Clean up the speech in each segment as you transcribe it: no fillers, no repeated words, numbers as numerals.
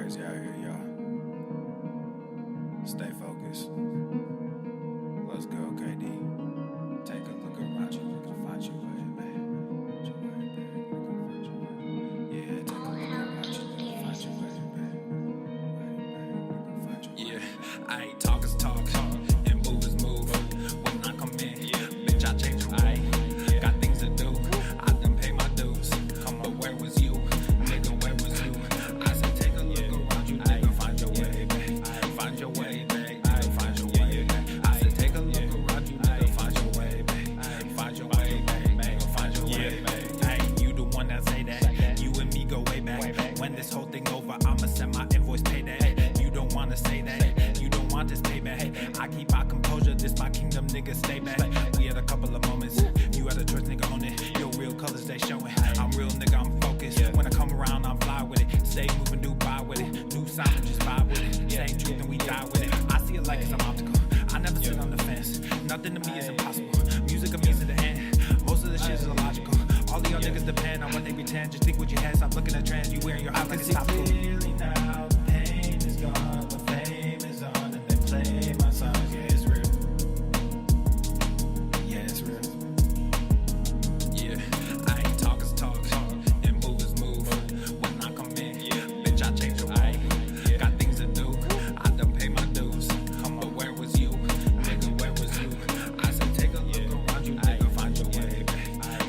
crazy out here, y'all. Stay focused. Let's go, KD. Take a look around you, look to find your way, man. Yeah, take a look around you, look to find your way, man. Yeah, I ain't talk is talk, and move is move. When I come in, bitch, I change the rule. Got things to do, I done pay my dues. But where was you? Nigga, where was you? I said take a look around you, nigga, find your way, babe. Find your way, babe. Find your way, babe. I said take a look around you, nigga, find your way, babe. Find your way, babe. Find your way, babe. Hey, you the one that say that. You and me go way back. When this whole thing over, I'ma send my invoice, pay that. You don't wanna say that. You don't want this payback. I keep my composure, this my kingdom, nigga, stay back. We had a couple of moments. You had a choice, nigga, on it. Your real colors, they showing. I'm real, nigga, I'm focused. When I come around, I'm fly with it. Stay moving, do buy with it. New sound, just vibe with it. Same truth and we die with it. I see it like it's an obstacle. I never sit on the fence. Nothing to me is impossible. Music of me to the end. Most of the shit is illogical. All of y'all niggas depend on what they pretend. Just think what you had. Stop looking at trends. You wearing your heart like it's topical. Now the pain is gone, the fame is on, and they play my songs. Yeah, it's real. Yeah, it's real. Yeah, I ain't talk is talk, and move is move. When I come in, bitch, I change the way. Got things to do, I done pay my dues. But where was you? Nigga, where was you? I said take a look around you, nigga, find your way, babe.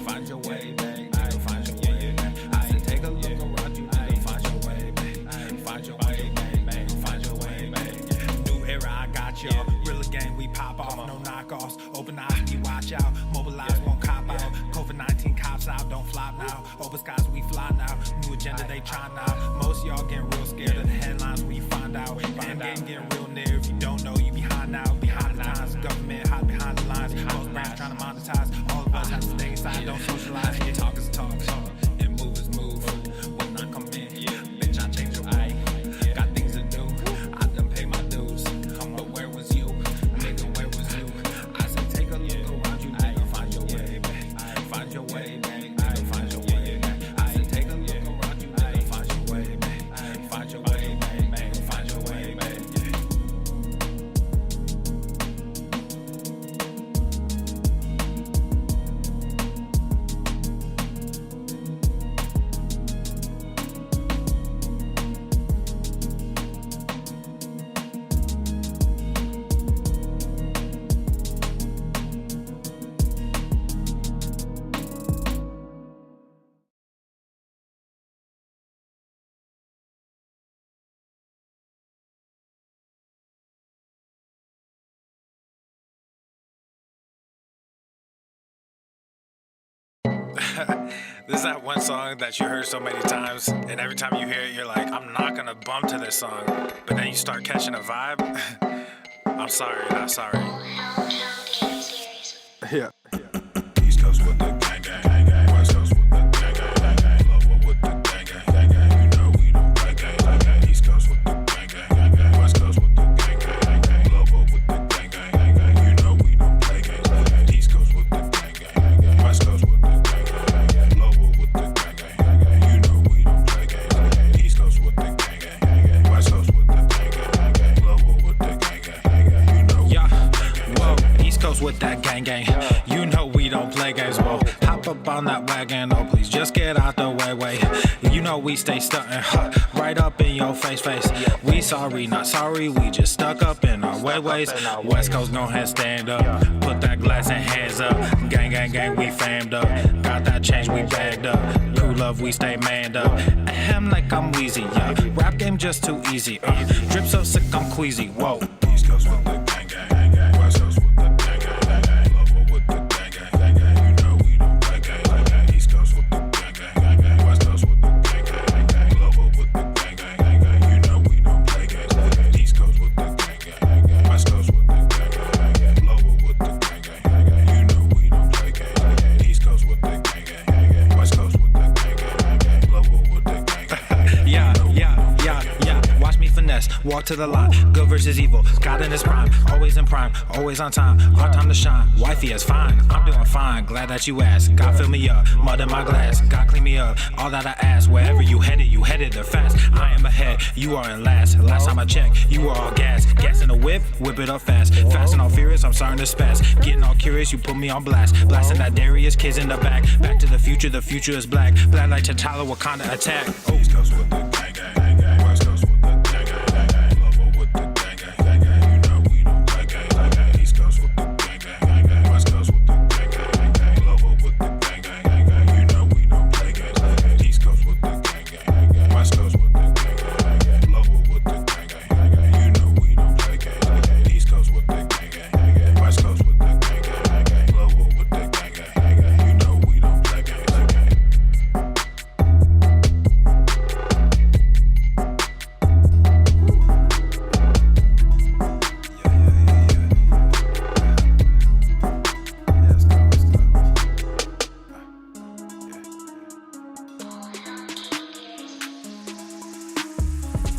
Find your way, babe. Find your way, babe. I said take a look around you, nigga, find your way, babe. Find your way, babe. Find your way, babe. New era, I got y'all. Real again, we pop off, no knockoffs. Open eyes, we watch out. Mobilize, won't cop out. COVID-19 cops out, don't flop now. Open skies, we fly now. New agenda, they try now. Most y'all getting real scared of the headlines we find out. End game getting real near. If you don't know, you behind now. Behind the times, government hide behind the lines. Most brands trying to monetize. All of us have to stay inside, don't socialize. Talk is talk, and move is move. When I come in, bitch, I change the way. Got things to do, I done pay my dues. But where was you? Nigga, where was you? I said take a look around you, nigga, find your way, babe. Find your way, babe. Find your way, babe. I said take a look around you, nigga, find your way, babe. Find your way, babe. Find your way, babe. This is that one song that you heard so many times, and every time you hear it, you're like, I'm not gonna bump to this song. But then you start catching a vibe. I'm sorry, not sorry. Yeah. East Coast with the gang, gang, gang. West Coast with the gang, gang, gang. Lower with the gang, gang, gang, gang. You know we don't play gang, gang, gang. East Coast with the gang, gang, gang, gang. West Coast with the gang, gang, gang, gang. Lower with the gang, gang, gang, gang. You know we don't play gang, gang, gang. East Coast with the gang, gang, gang, gang. West Coast with the gang, gang, gang, gang. Lower with the gang, gang, gang, gang. You know we don't play gang, gang, gang. East Coast with the gang, gang, gang, gang. West Coast with the gang, gang, gang, gang. Lower with the gang, gang, gang, gang. You know. Yeah. Whoa. East Coast with that gang, gang. You know we don't play games. Whoa. Hop up on that wagon. Oh, please just get out the way. You know we stay stuntin'. Right up in your face. We sorry, not sorry. We just stuck up in our ways. West Coast gon' ahead, stand up. Put that glass and hands up. Gang, gang, gang, we famed up. Got that change, we bagged up. Crew love, we stay manned up. Ahem like I'm Wheezy, yeah. Rap game just too easy. Drip so sick, I'm queasy. Whoa. East Coast with the gang, gang, gang, gang. West Coast with the gang, gang, gang, gang. Lower with the gang, gang, gang, gang. You know we don't play gang, gang, gang. East Coast with the gang, gang, gang, gang. West Coast with the gang, gang, gang, gang. Lower with the gang, gang, gang, gang. You know we don't play gang, gang, gang. East Coast with the gang, gang, gang, gang. West Coast with the gang, gang, gang, gang. Lower with the gang, gang, gang, gang. You know we don't play gang, gang, gang. East Coast with the gang, gang, gang, gang. West Coast with the gang, gang, gang, gang. Lower with the gang, gang, gang, gang. Yeah. Watch me finesse. fast, walk to the line. Good versus evil, God in his prime. Always in prime, always on time. Hard time to shine, wifey is fine. I'm doing fine, glad that you asked. God fill me up, mud in my glass. God clean me up, all that I ask. Wherever you headed there fast. I am ahead, you are in last. Last time I checked, you were all gas. Gas in the whip it up fast. Fast and all furious, I'm starting to spaz. Getting all curious, you put me on blast. Blasting that Darius, kids in the back. Back to the future is black. Black like T'Challa, Wakanda attack. East Coast with the gang gang, West Coast with the gang gang, Lover with the gang gang, you know we don't play gang. East Coast with the gang gang, West Coast with the gang gang, Lover with the gang gang, you know we don't play gang. East Coast with the gang gang, West Coast with the gang gang, Lover with the gang gang, you know we don't play gang. East Coast with the gang gang, West Coast with the gang gang, Lover with the gang gang, you know we don't play gang.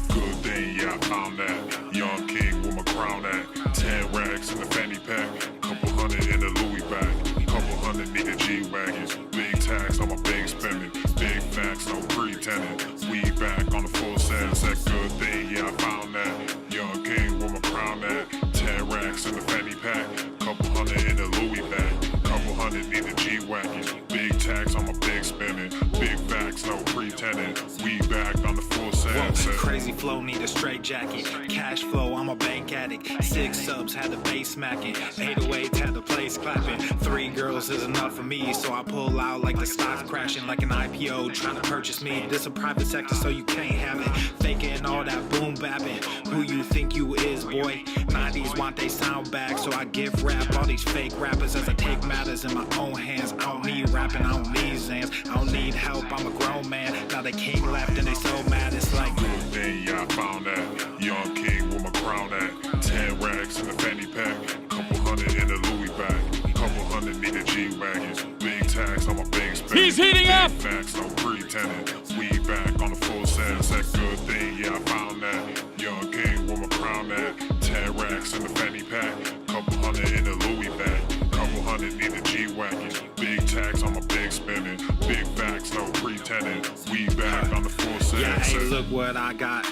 Good thing, yeah, I found that. Young king with my crown at. 10 racks in the fanny pack. Couple hundred in the Louis bag. Couple hundred need a G-Wagons. Big tax on my big spending. Big facts, no pretending. We back on the full sense. That good thing, yeah, I found that. Young king with my crown at. 10 racks in the fanny pack. Couple hundred in the Louis bag. Couple hundred need a G-Wagons. Big tax on my big spending. Big facts, no pretending. We back on the full sense. Crazy flow, need a straight jacket. Cash flow, I'm a bank addict. 6 subs, had the bass smacking. 808s, had the place clapping. 3 girls is enough for me, so I pull out like the stocks crashing. Like an IPO, trying to purchase me. This a private sector, so you can't have it. Faking all that boom bapping. Who you think you is, boy? 90s want they sound back, so I give rap all these fake rappers as I take matters in my own hands. I don't need rapping, I don't need Zans. I don't need help, I'm a grown man. Now they king left and they so mad, it's like good thing, yeah, I found that. Young king with my crown at. 10 racks in the fanny pack. Couple hundred in the Louis bag. Couple hundred need a G-Wagons. Big tax on my big spending. He's heating up! Big facts, no pretending. We back on the full sense. That good thing, yeah, I found that. Young king with my crown at. 10 racks in the fanny pack. Couple hundred in the Louis bag. Couple hundred need a G-Wagons. Big tax on my big spending. Big facts, no pretending. We back on the full sense. yeah, hey, look what I got.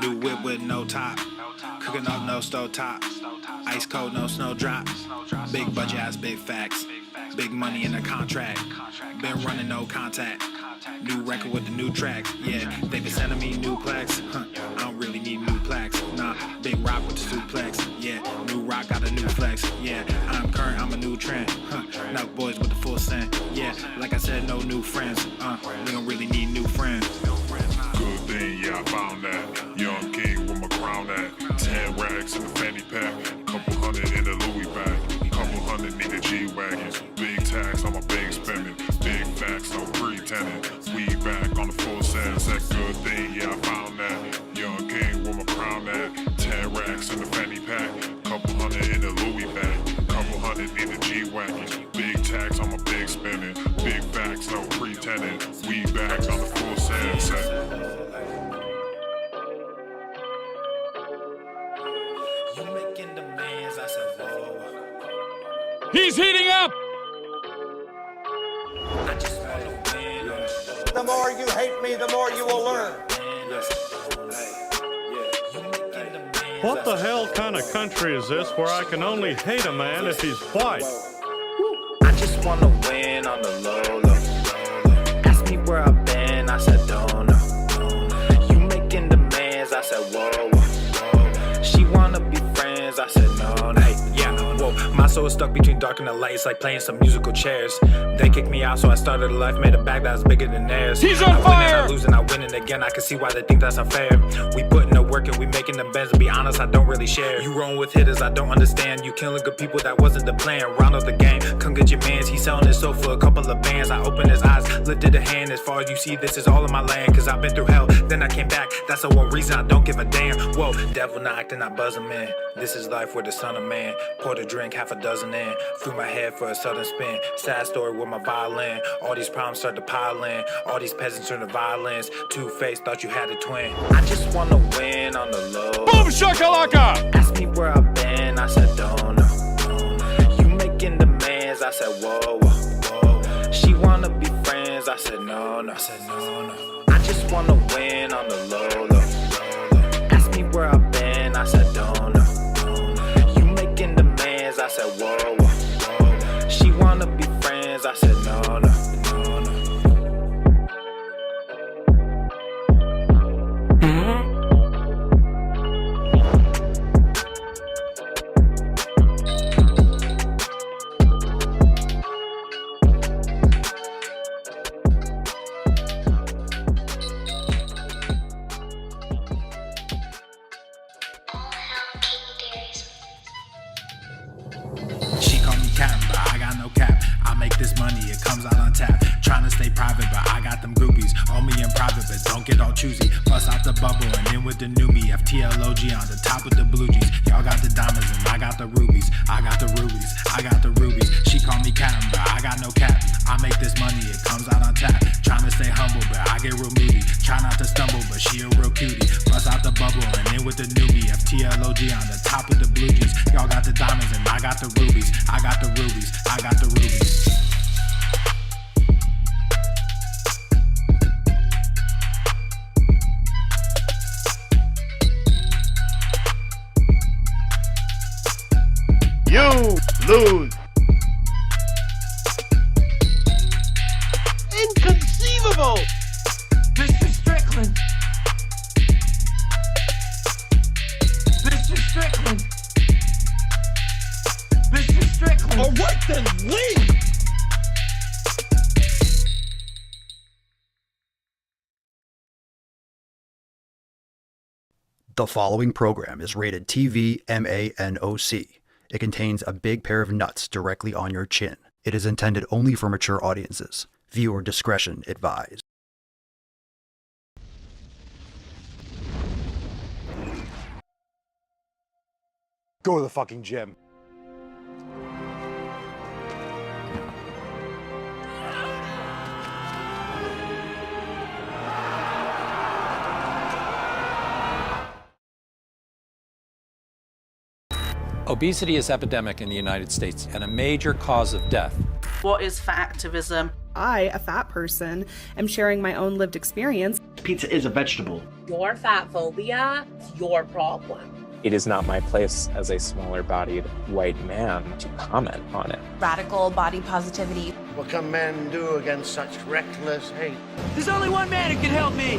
New whip with no top. Cooking up no stove top. Ice cold, no snowdrop. Big budget ass, big facts. Big money in the contract. Been running no contact. New record with the new tracks. Yeah, they been sending me new plaques. I don't really need new plaques. Nah, big rock with the suplex. Yeah, new rock got a new flex. Yeah, I'm current, I'm a new trend. Now boys with the full scent. Yeah, like I said, no new friends. We don't really need new friends. Good thing, yeah, I found that. Young king with my crown at. 10 racks in the fanny pack. Couple hundred in the Louis bag. Couple hundred need a G-Wagons. Big tax on my big spending. Big facts, no pretending. We back on the full sense. That good thing, yeah, I found that. Young king with my crown at. 10 racks in the fanny pack. Couple hundred in the Louis bag. Couple hundred need a G-Wagons. Big tax on my big spending. Big facts, no pretending. We back on the full sense. You making demands, I said, whoa. He's heating up! I just wanna win. The more you hate me, the more you will learn. What the hell kind of country is this where I can only hate a man if he's white? I just wanna win on the low, low. Ask me where I've been, I said don't know. You making demands, I said whoa, whoa. She wanna be friends, I said no, no. Hey, yeah, whoa. My soul is stuck between dark and the light, it's like playing some musical chairs. They kicked me out, so I started a life, made a bag that was bigger than theirs. He's on I fire! win and I lose and I win it again, I can see why they think that's unfair. We putting the work and we making them bends, to be honest, I don't really share. You rolling with hitters, I don't understand. You killing good people, that wasn't the plan. Round of the game, come get your mans. He's selling his soul for a couple of bands. I opened his eyes, lifted a hand. As far as you see, this is all in my land. Cause I've been through hell, then I came back. That's the one reason I don't give a damn. Whoa, devil knocked and I buzz him in. This is life with the son of man. Poured a drink, half a dozen in. Threw my head for a sudden spin. Sad story with my violin. All these problems start to pile in. All these peasants turn to violence. Two-faced, thought you had a twin. I just wanna win on the low. Boom shakalaka! Ask me where I've been, I said don't know. You making demands, I said whoa, whoa. She wanna be friends, I said no, no. I just wanna win on the low, low. Ask me where I've been, I said don't know. You making demands, I said whoa, whoa. She wanna be friends, I said no, no. She call me Captain, but I got no cap. I make this money, it comes out on tap. Tryna stay private, but I got them groupies. On me in private, but don't get all choosy. Bust out the bubble and in with the new me. FTLOG on the top with the blue jeans. Y'all got the diamonds and I got the rubies. I got the rubies, I got the rubies. She call me Captain, but I got no cap. I make this money, it comes out on tap. Tryna stay humble, but I get real moody. Try not to stumble, but she a real cutie. Bust out the bubble and in with the new me. FTLOG on the top with the blue jeans. Y'all got the diamonds and I got the rubies. I got the rubies, I got the rubies. You lose. Inconceivable! Mr. Strickland! Mr. Strickland! Mr. Strickland! All right then, leave! The following program is rated TV MANOC. It contains a big pair of nuts directly on your chin. It is intended only for mature audiences. Viewer discretion advised. Go to the fucking gym. Obesity is epidemic in the United States and a major cause of death. What is fat activism? I, a fat person, am sharing my own lived experience. Pizza is a vegetable. Your fat phobia is your problem. It is not my place as a smaller-bodied white man to comment on it. Radical body positivity. What can men do against such reckless hate? There's only one man who can help me!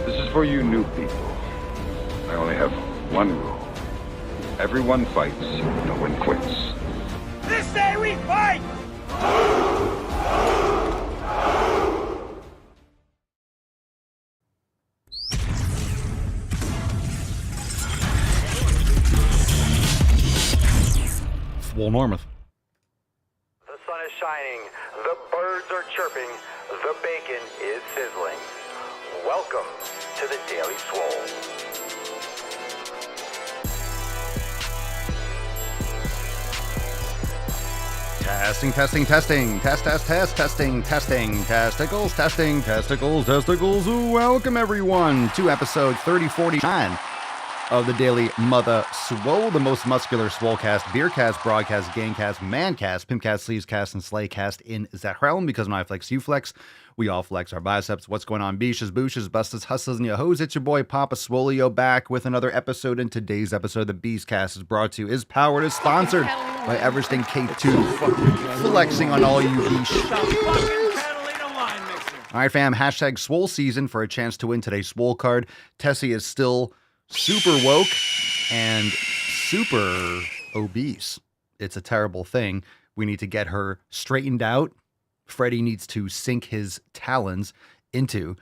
This is for you new people. I only have one rule. Everyone fights, no one quits. This day we fight! Swole Normath. The sun is shining, the birds are chirping, the bacon is sizzling. Welcome to the Daily Swole. Testing, testing, testing. Test, test, test, testing, testing. Testicles, testing, testicles, testicles. Welcome, everyone, to episode 3049 of the Daily Mother Swole, the most muscular swolecast, beercast, broadcast, gamecast, mancast, pimpcast, sleevescast, and slaycast in that realm. Because when I flex, you flex. We all flex our biceps. What's going on, beaches, booshes, bustas, hustlers, and yo-hos? It's your boy, Papa Swolio, back with another episode. And today's episode, the Beastcast, is brought to you, is powered, is sponsored by Everesting K2. Flexing on all you beesh. All right, fam, hashtag Swole season for a chance to win today's Swole card. Tessie is still super woke and super obese. It's a terrible thing. We need to get her straightened out. Freddie needs to sink his talons into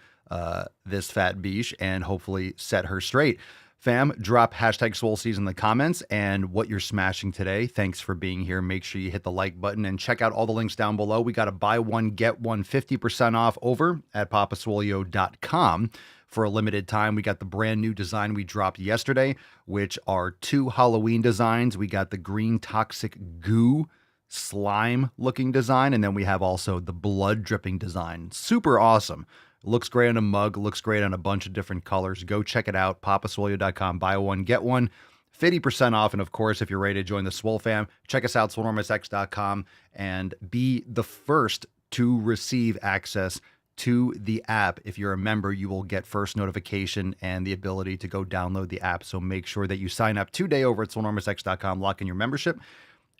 this fat beach and hopefully set her straight. Fam, drop hashtag Swole Season in the comments and what you're smashing today. Thanks for being here. Make sure you hit the like button and check out all the links down below. We got a buy one, get one 50% off over at papaswolio.com. For a limited time, we got the brand new design we dropped yesterday, which are 2 Halloween designs. We got the green toxic goo slime looking design, and then we have also the blood dripping design. Super awesome. Looks great on a mug, looks great on a bunch of different colors. Go check it out, papaswolio.com. Buy one, get one, 50% off. And of course, if you're ready to join the Swole fam, check us out, swolenormousx.com, and be the first to receive access to the app. If you're a member, you will get first notification and the ability to go download the app. So make sure that you sign up today over at swolenormousx.com, lock in your membership,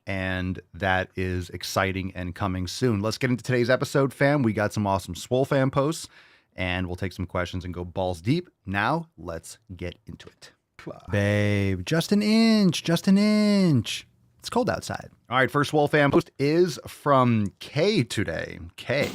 and that is exciting and coming soon. Let's get into today's episode, fam. We got some awesome Swole fam posts, and we'll take some questions and go balls deep. Now, let's get into it. Babe, just an inch, just an inch. It's cold outside. All right, first Swole fam post is from Kay today. Kay.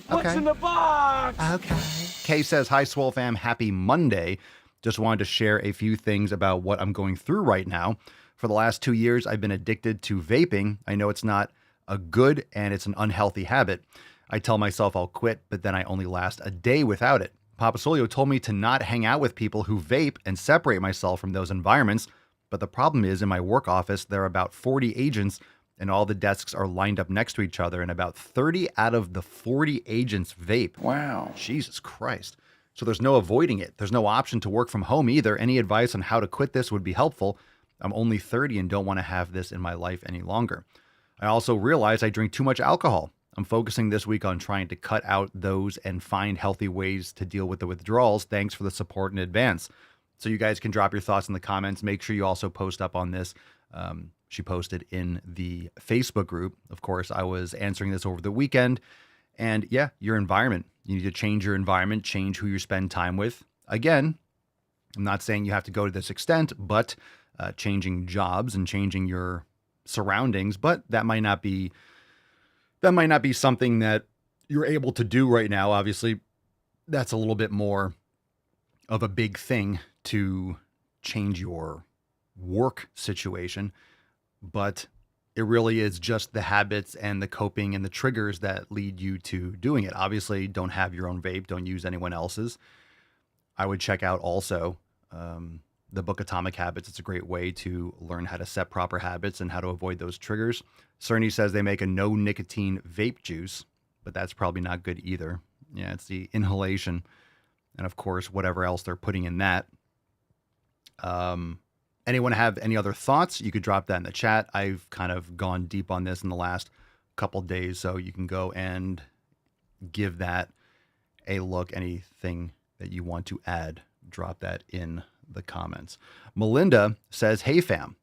What's in the box? Okay. Kay says, hi, Swole fam. Happy Monday. Just wanted to share a few things about what I'm going through right now. For the last 2 years, I've been addicted to vaping. I know it's not a good and it's an unhealthy habit. I tell myself I'll quit, but then I only last a day without it. Papa Solio told me to not hang out with people who vape and separate myself from those environments. But the problem is, in my work office, there are about 40 agents and all the desks are lined up next to each other, and about 30 out of the 40 agents vape. Wow. Jesus Christ. So there's no avoiding it. There's no option to work from home either. Any advice on how to quit this would be helpful. I'm only 30 and don't want to have this in my life any longer. I also realize I drink too much alcohol. I'm focusing this week on trying to cut out those and find healthy ways to deal with the withdrawals. Thanks for the support in advance. So you guys can drop your thoughts in the comments. Make sure you also post up on this. She posted in the Facebook group. Of course, I was answering this over the weekend. And yeah, your environment. You need to change your environment, change who you spend time with. Again, I'm not saying you have to go to this extent, but changing jobs and changing your surroundings. But that might not be something that you're able to do right now. Obviously, that's a little bit more of a big thing to change your work situation. But it really is just the habits and the coping and the triggers that lead you to doing it. Obviously, don't have your own vape. Don't use anyone else's. I would check out also the book Atomic Habits. It's a great way to learn how to set proper habits and how to avoid those triggers. Cerny says they make a no nicotine vape juice, but that's probably not good either. Yeah, it's the inhalation. And of course, whatever else they're putting in that. Anyone have any other thoughts? You could drop that in the chat. I've kind of gone deep on this in the last couple days, so you can go and give that a look. Anything that you want to add, drop that in the comments. Melinda says, hey fam,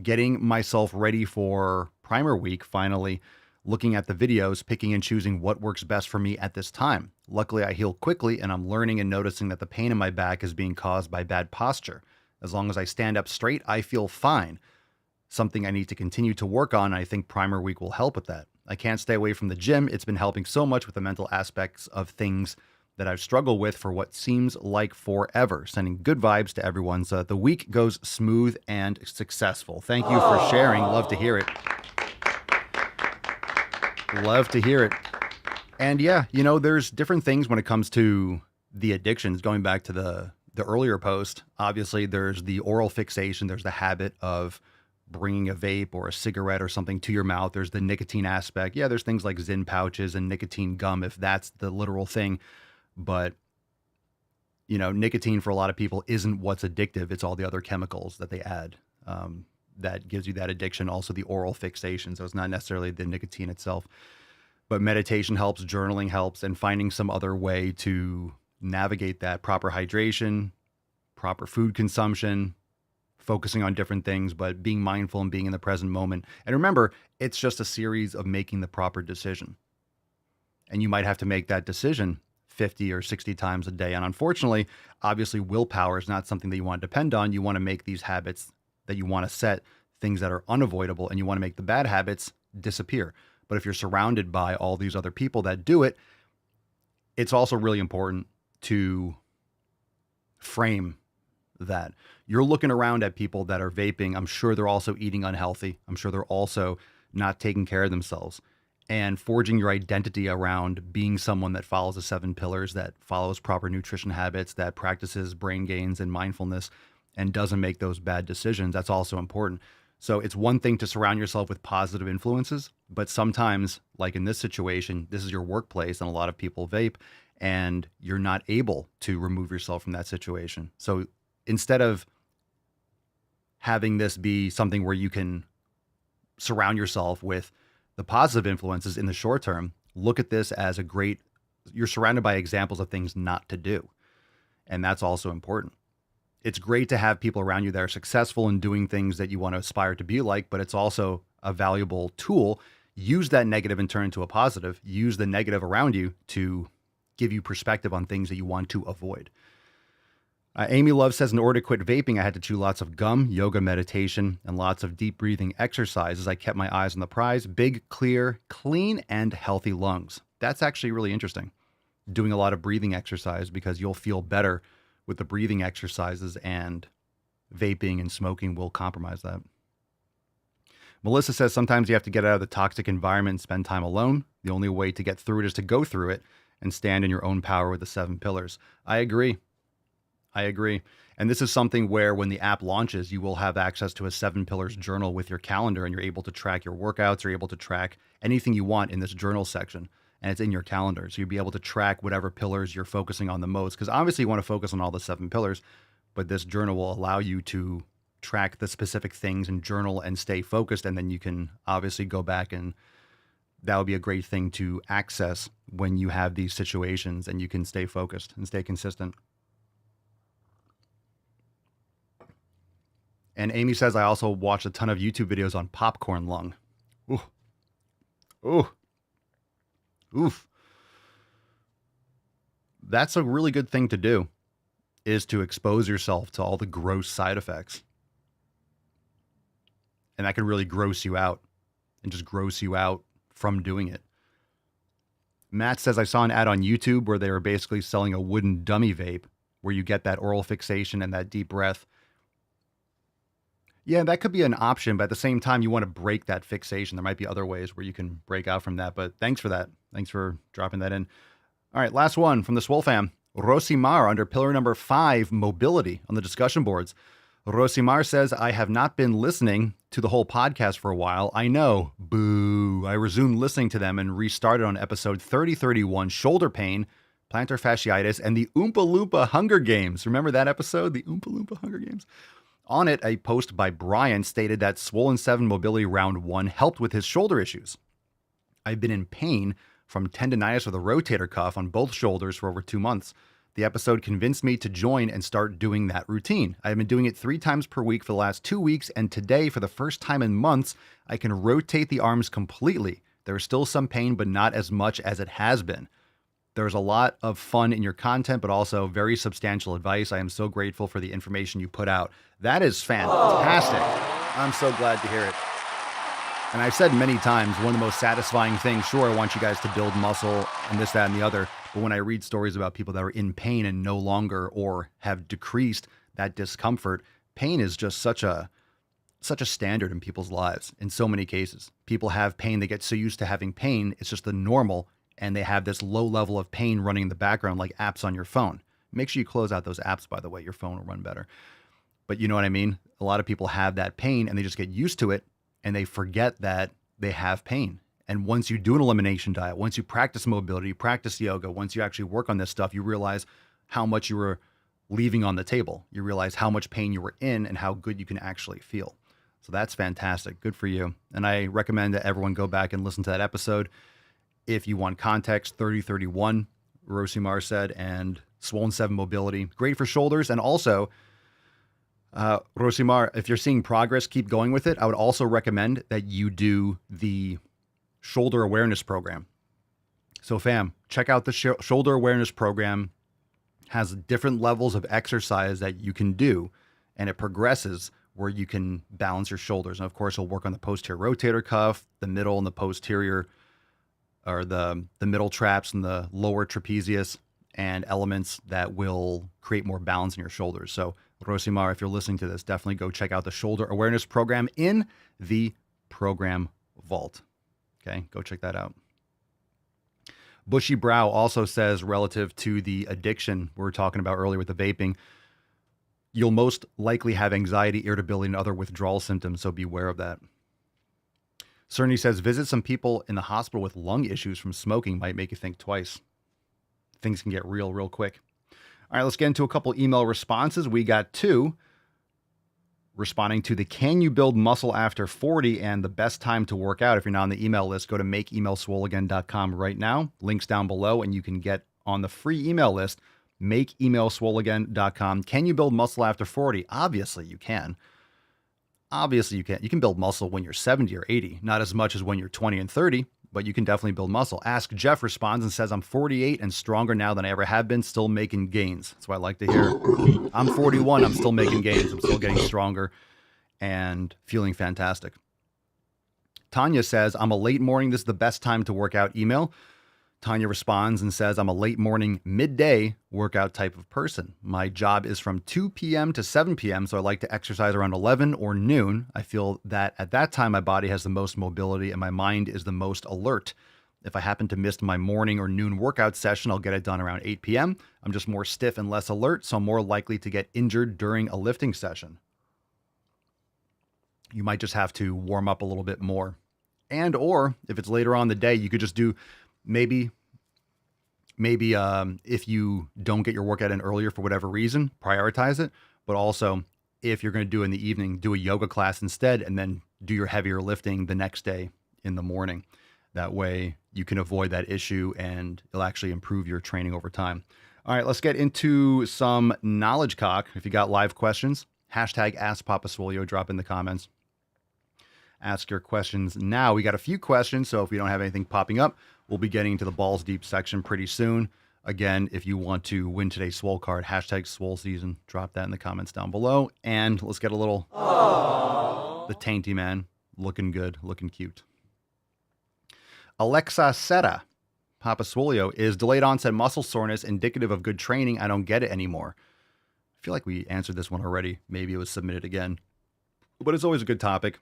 getting myself ready for primer week, finally looking at the videos, picking and choosing what works best for me at this time. Luckily, I heal quickly and I'm learning and noticing that the pain in my back is being caused by bad posture. As long as I stand up straight, I feel fine. Something I need to continue to work on. And I think primer week will help with that. I can't stay away from the gym. It's been helping so much with the mental aspects of things that I've struggled with for what seems like forever. Sending good vibes to everyone so that the week goes smooth and successful. Thank you for sharing. Love to hear it. Love to hear it. And yeah, you know, there's different things when it comes to the addictions. Going back to the earlier post, obviously there's the oral fixation. There's the habit of bringing a vape or a cigarette or something to your mouth. There's the nicotine aspect. Yeah, there's things like Zyn pouches and nicotine gum, if that's the literal thing. But, you know, nicotine for a lot of people isn't what's addictive. It's all the other chemicals that they add that gives you that addiction. Also the oral fixation. So it's not necessarily the nicotine itself. But meditation helps, journaling helps, and finding some other way to navigate that. Proper hydration, proper food consumption, focusing on different things, but being mindful and being in the present moment. And remember, it's just a series of making the proper decision. And you might have to make that decision 50 or 60 times a day. And unfortunately, obviously, willpower is not something that you want to depend on. You want to make these habits that you want to set, things that are unavoidable, and you want to make the bad habits disappear. But if you're surrounded by all these other people that do it, it's also really important to frame that. You're looking around at people that are vaping. I'm sure they're also eating unhealthy. I'm sure they're also not taking care of themselves, and forging your identity around being someone that follows the 7 pillars, that follows proper nutrition habits, that practices brain gains and mindfulness, and doesn't make those bad decisions. That's also important. So it's one thing to surround yourself with positive influences, but sometimes, like in this situation, this is your workplace and a lot of people vape, and you're not able to remove yourself from that situation. So instead of having this be something where you can surround yourself with the positive influences in the short term, look at this as you're surrounded by examples of things not to do. And that's also important. It's great to have people around you that are successful in doing things that you want to aspire to be like, but it's also a valuable tool. Use that negative and turn into a positive. Use the negative around you to give you perspective on things that you want to avoid. Amy Love says, in order to quit vaping, I had to chew lots of gum, yoga, meditation, and lots of deep breathing exercises. I kept my eyes on the prize: big, clear, clean, and healthy lungs. That's actually really interesting. Doing a lot of breathing exercise, because you'll feel better with the breathing exercises, and vaping and smoking will compromise that. Melissa says, sometimes you have to get out of the toxic environment and spend time alone. The only way to get through it is to go through it and stand in your own power with the 7 pillars. I agree. And this is something where when the app launches, you will have access to a 7 pillars journal with your calendar, and you're able to track your workouts. You're able to track anything you want in this journal section, and it's in your calendar. So you'll be able to track whatever pillars you're focusing on the most, because obviously you want to focus on all the 7 pillars, but this journal will allow you to track the specific things and journal and stay focused. And then you can obviously go back, and that would be a great thing to access when you have these situations, and you can stay focused and stay consistent. And Amy says, I also watched a ton of YouTube videos on popcorn lung. Ooh. Ooh. Oof. That's a really good thing to do, is to expose yourself to all the gross side effects. And that can really gross you out, and just gross you out from doing it. Matt says, I saw an ad on YouTube where they were basically selling a wooden dummy vape where you get that oral fixation and that deep breath. Yeah, that could be an option, but at the same time, you want to break that fixation. There might be other ways where you can break out from that, but thanks for that. Thanks for dropping that in. All right, last one from the Swole fam. Rosimar under pillar number 5, mobility, on the discussion boards. Rosimar says, I have not been listening to the whole podcast for a while. I know. Boo. I resumed listening to them and restarted on episode 3031, shoulder pain, plantar fasciitis, and the Oompa Loompa Hunger Games. Remember that episode? The Oompa Loompa Hunger Games? On it, a post by Brian stated that Swollen 7 Mobility Round 1 helped with his shoulder issues. I've been in pain from tendonitis of the rotator cuff on both shoulders for over 2 months. The episode convinced me to join and start doing that routine. I have been doing it 3 times per week for the last 2 weeks, and today, for the first time in months, I can rotate the arms completely. There is still some pain, but not as much as it has been. There's a lot of fun in your content, but also very substantial advice. I am so grateful for the information you put out. That is fantastic. I'm so glad to hear it. And I've said many times, one of the most satisfying things, sure, I want you guys to build muscle and this, that, and the other. But when I read stories about people that are in pain and no longer, or have decreased that discomfort, pain is just such a standard in people's lives. In so many cases, people have pain. They get so used to having pain. It's just the normal. And they have this low level of pain running in the background, like apps on your phone. Make sure you close out those apps, by the way. Your phone will run better. But you know what I mean? A lot of people have that pain and they just get used to it, and they forget that they have pain. And once you do an elimination diet, once you practice mobility, practice yoga, once you actually work on this stuff, you realize how much you were leaving on the table. You realize how much pain you were in and how good you can actually feel. So that's fantastic. Good for you. And I recommend that everyone go back and listen to that episode. If you want context, 3031, Rosimar said, and Swollen 7 Mobility. Great for shoulders. And also, Rosimar, if you're seeing progress, keep going with it. I would also recommend that you do the shoulder awareness program. So fam, check out the shoulder awareness program. Has different levels of exercise that you can do, and it progresses where you can balance your shoulders. And of course, it'll work on the posterior rotator cuff, the middle and the posterior, or the middle traps and the lower trapezius, and elements that will create more balance in your shoulders. So Rosimar, if you're listening to this, definitely go check out the shoulder awareness program in the program vault. Okay, go check that out. Bushy Brow also says, relative to the addiction we were talking about earlier with the vaping, you'll most likely have anxiety, irritability, and other withdrawal symptoms, so beware of that. Cerny says, visit some people in the hospital with lung issues from smoking might make you think twice. Things can get real quick. All right, let's get into a couple email responses. We got two responding to the can you build muscle after 40 and the best time to work out. If you're not on the email list, go to makeemailswoleagain.com right now. Links down below, and you can get on the free email list, makeemailswoleagain.com. Can you build muscle after 40? Obviously you can. Obviously you can. You can build muscle when you're 70 or 80, not as much as when you're 20 and 30, but you can definitely build muscle. Ask Jeff responds and says, I'm 48 and stronger now than I ever have been, still making gains. That's what I like to hear. I'm 41. I'm still making gains. I'm still getting stronger and feeling fantastic. Tanya says, I'm a late morning. This is the best time to work out email. Tanya responds and says, I'm a late morning, midday workout type of person. My job is from 2 p.m. to 7 p.m., so I like to exercise around 11 or noon. I feel that at that time, my body has the most mobility and my mind is the most alert. If I happen to miss my morning or noon workout session, I'll get it done around 8 p.m. I'm just more stiff and less alert, so I'm more likely to get injured during a lifting session. You might just have to warm up a little bit more. And or if it's later on in the day, you could just do maybe if you don't get your workout in earlier for whatever reason, prioritize it. But also, if you're going to do it in the evening, do a yoga class instead, and then do your heavier lifting the next day in the morning. That way you can avoid that issue and it'll actually improve your training over time. All right, let's get into some knowledge cock. If you got live questions, hashtag AskPapaSwolio, drop in the comments. Ask your questions now. We got a few questions, so if we don't have anything popping up, we'll be getting into the balls deep section pretty soon. Again, if you want to win today's Swole card, hashtag Swole Season, drop that in the comments down below. And let's get a little, the Tainty Man, looking good, looking cute. Alexa Seta, Papa Swolio, is delayed onset muscle soreness indicative of good training? I don't get it anymore. I feel like we answered this one already. Maybe it was submitted again, but it's always a good topic.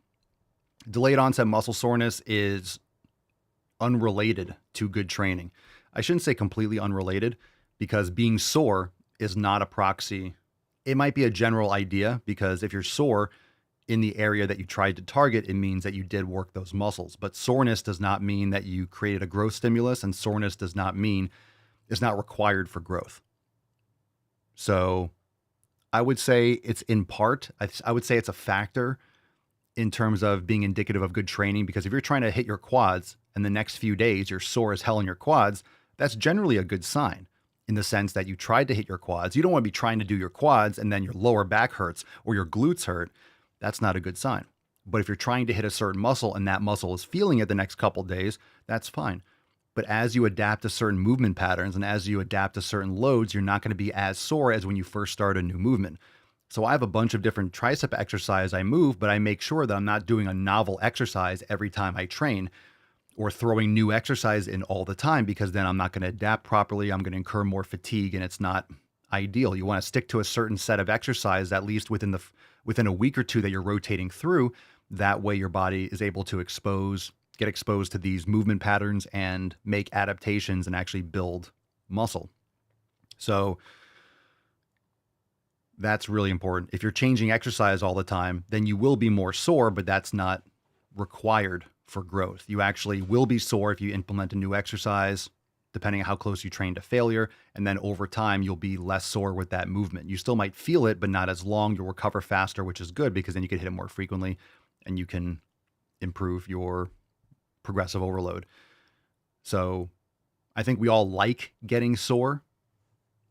Delayed onset muscle soreness is unrelated to good training. I shouldn't say completely unrelated, because being sore is not a proxy. It might be a general idea, because if you're sore in the area that you tried to target, it means that you did work those muscles. But soreness does not mean that you created a growth stimulus, and soreness does not mean it's not required for growth. So I would say it's in part, I would say it's a factor in terms of being indicative of good training, because if you're trying to hit your quads and the next few days you're sore as hell in your quads, that's generally a good sign, in the sense that you tried to hit your quads. You don't want to be trying to do your quads and then your lower back hurts or your glutes hurt. That's not a good sign. But if you're trying to hit a certain muscle and that muscle is feeling it the next couple days, that's fine. But as you adapt to certain movement patterns and as you adapt to certain loads, you're not going to be as sore as when you first start a new movement. So I have a bunch of different tricep exercises I move, but I make sure that I'm not doing a novel exercise every time I train or throwing new exercise in all the time, because then I'm not going to adapt properly. I'm going to incur more fatigue, and it's not ideal. You want to stick to a certain set of exercise, at least within a week or two that you're rotating through. That way your body is able to get exposed to these movement patterns and make adaptations and actually build muscle. So that's really important. If you're changing exercise all the time, then you will be more sore, but that's not required for growth. You actually will be sore if you implement a new exercise, depending on how close you train to failure. And then over time, you'll be less sore with that movement. You still might feel it, but not as long. You'll recover faster, which is good, because then you can hit it more frequently and you can improve your progressive overload. So I think we all like getting sore.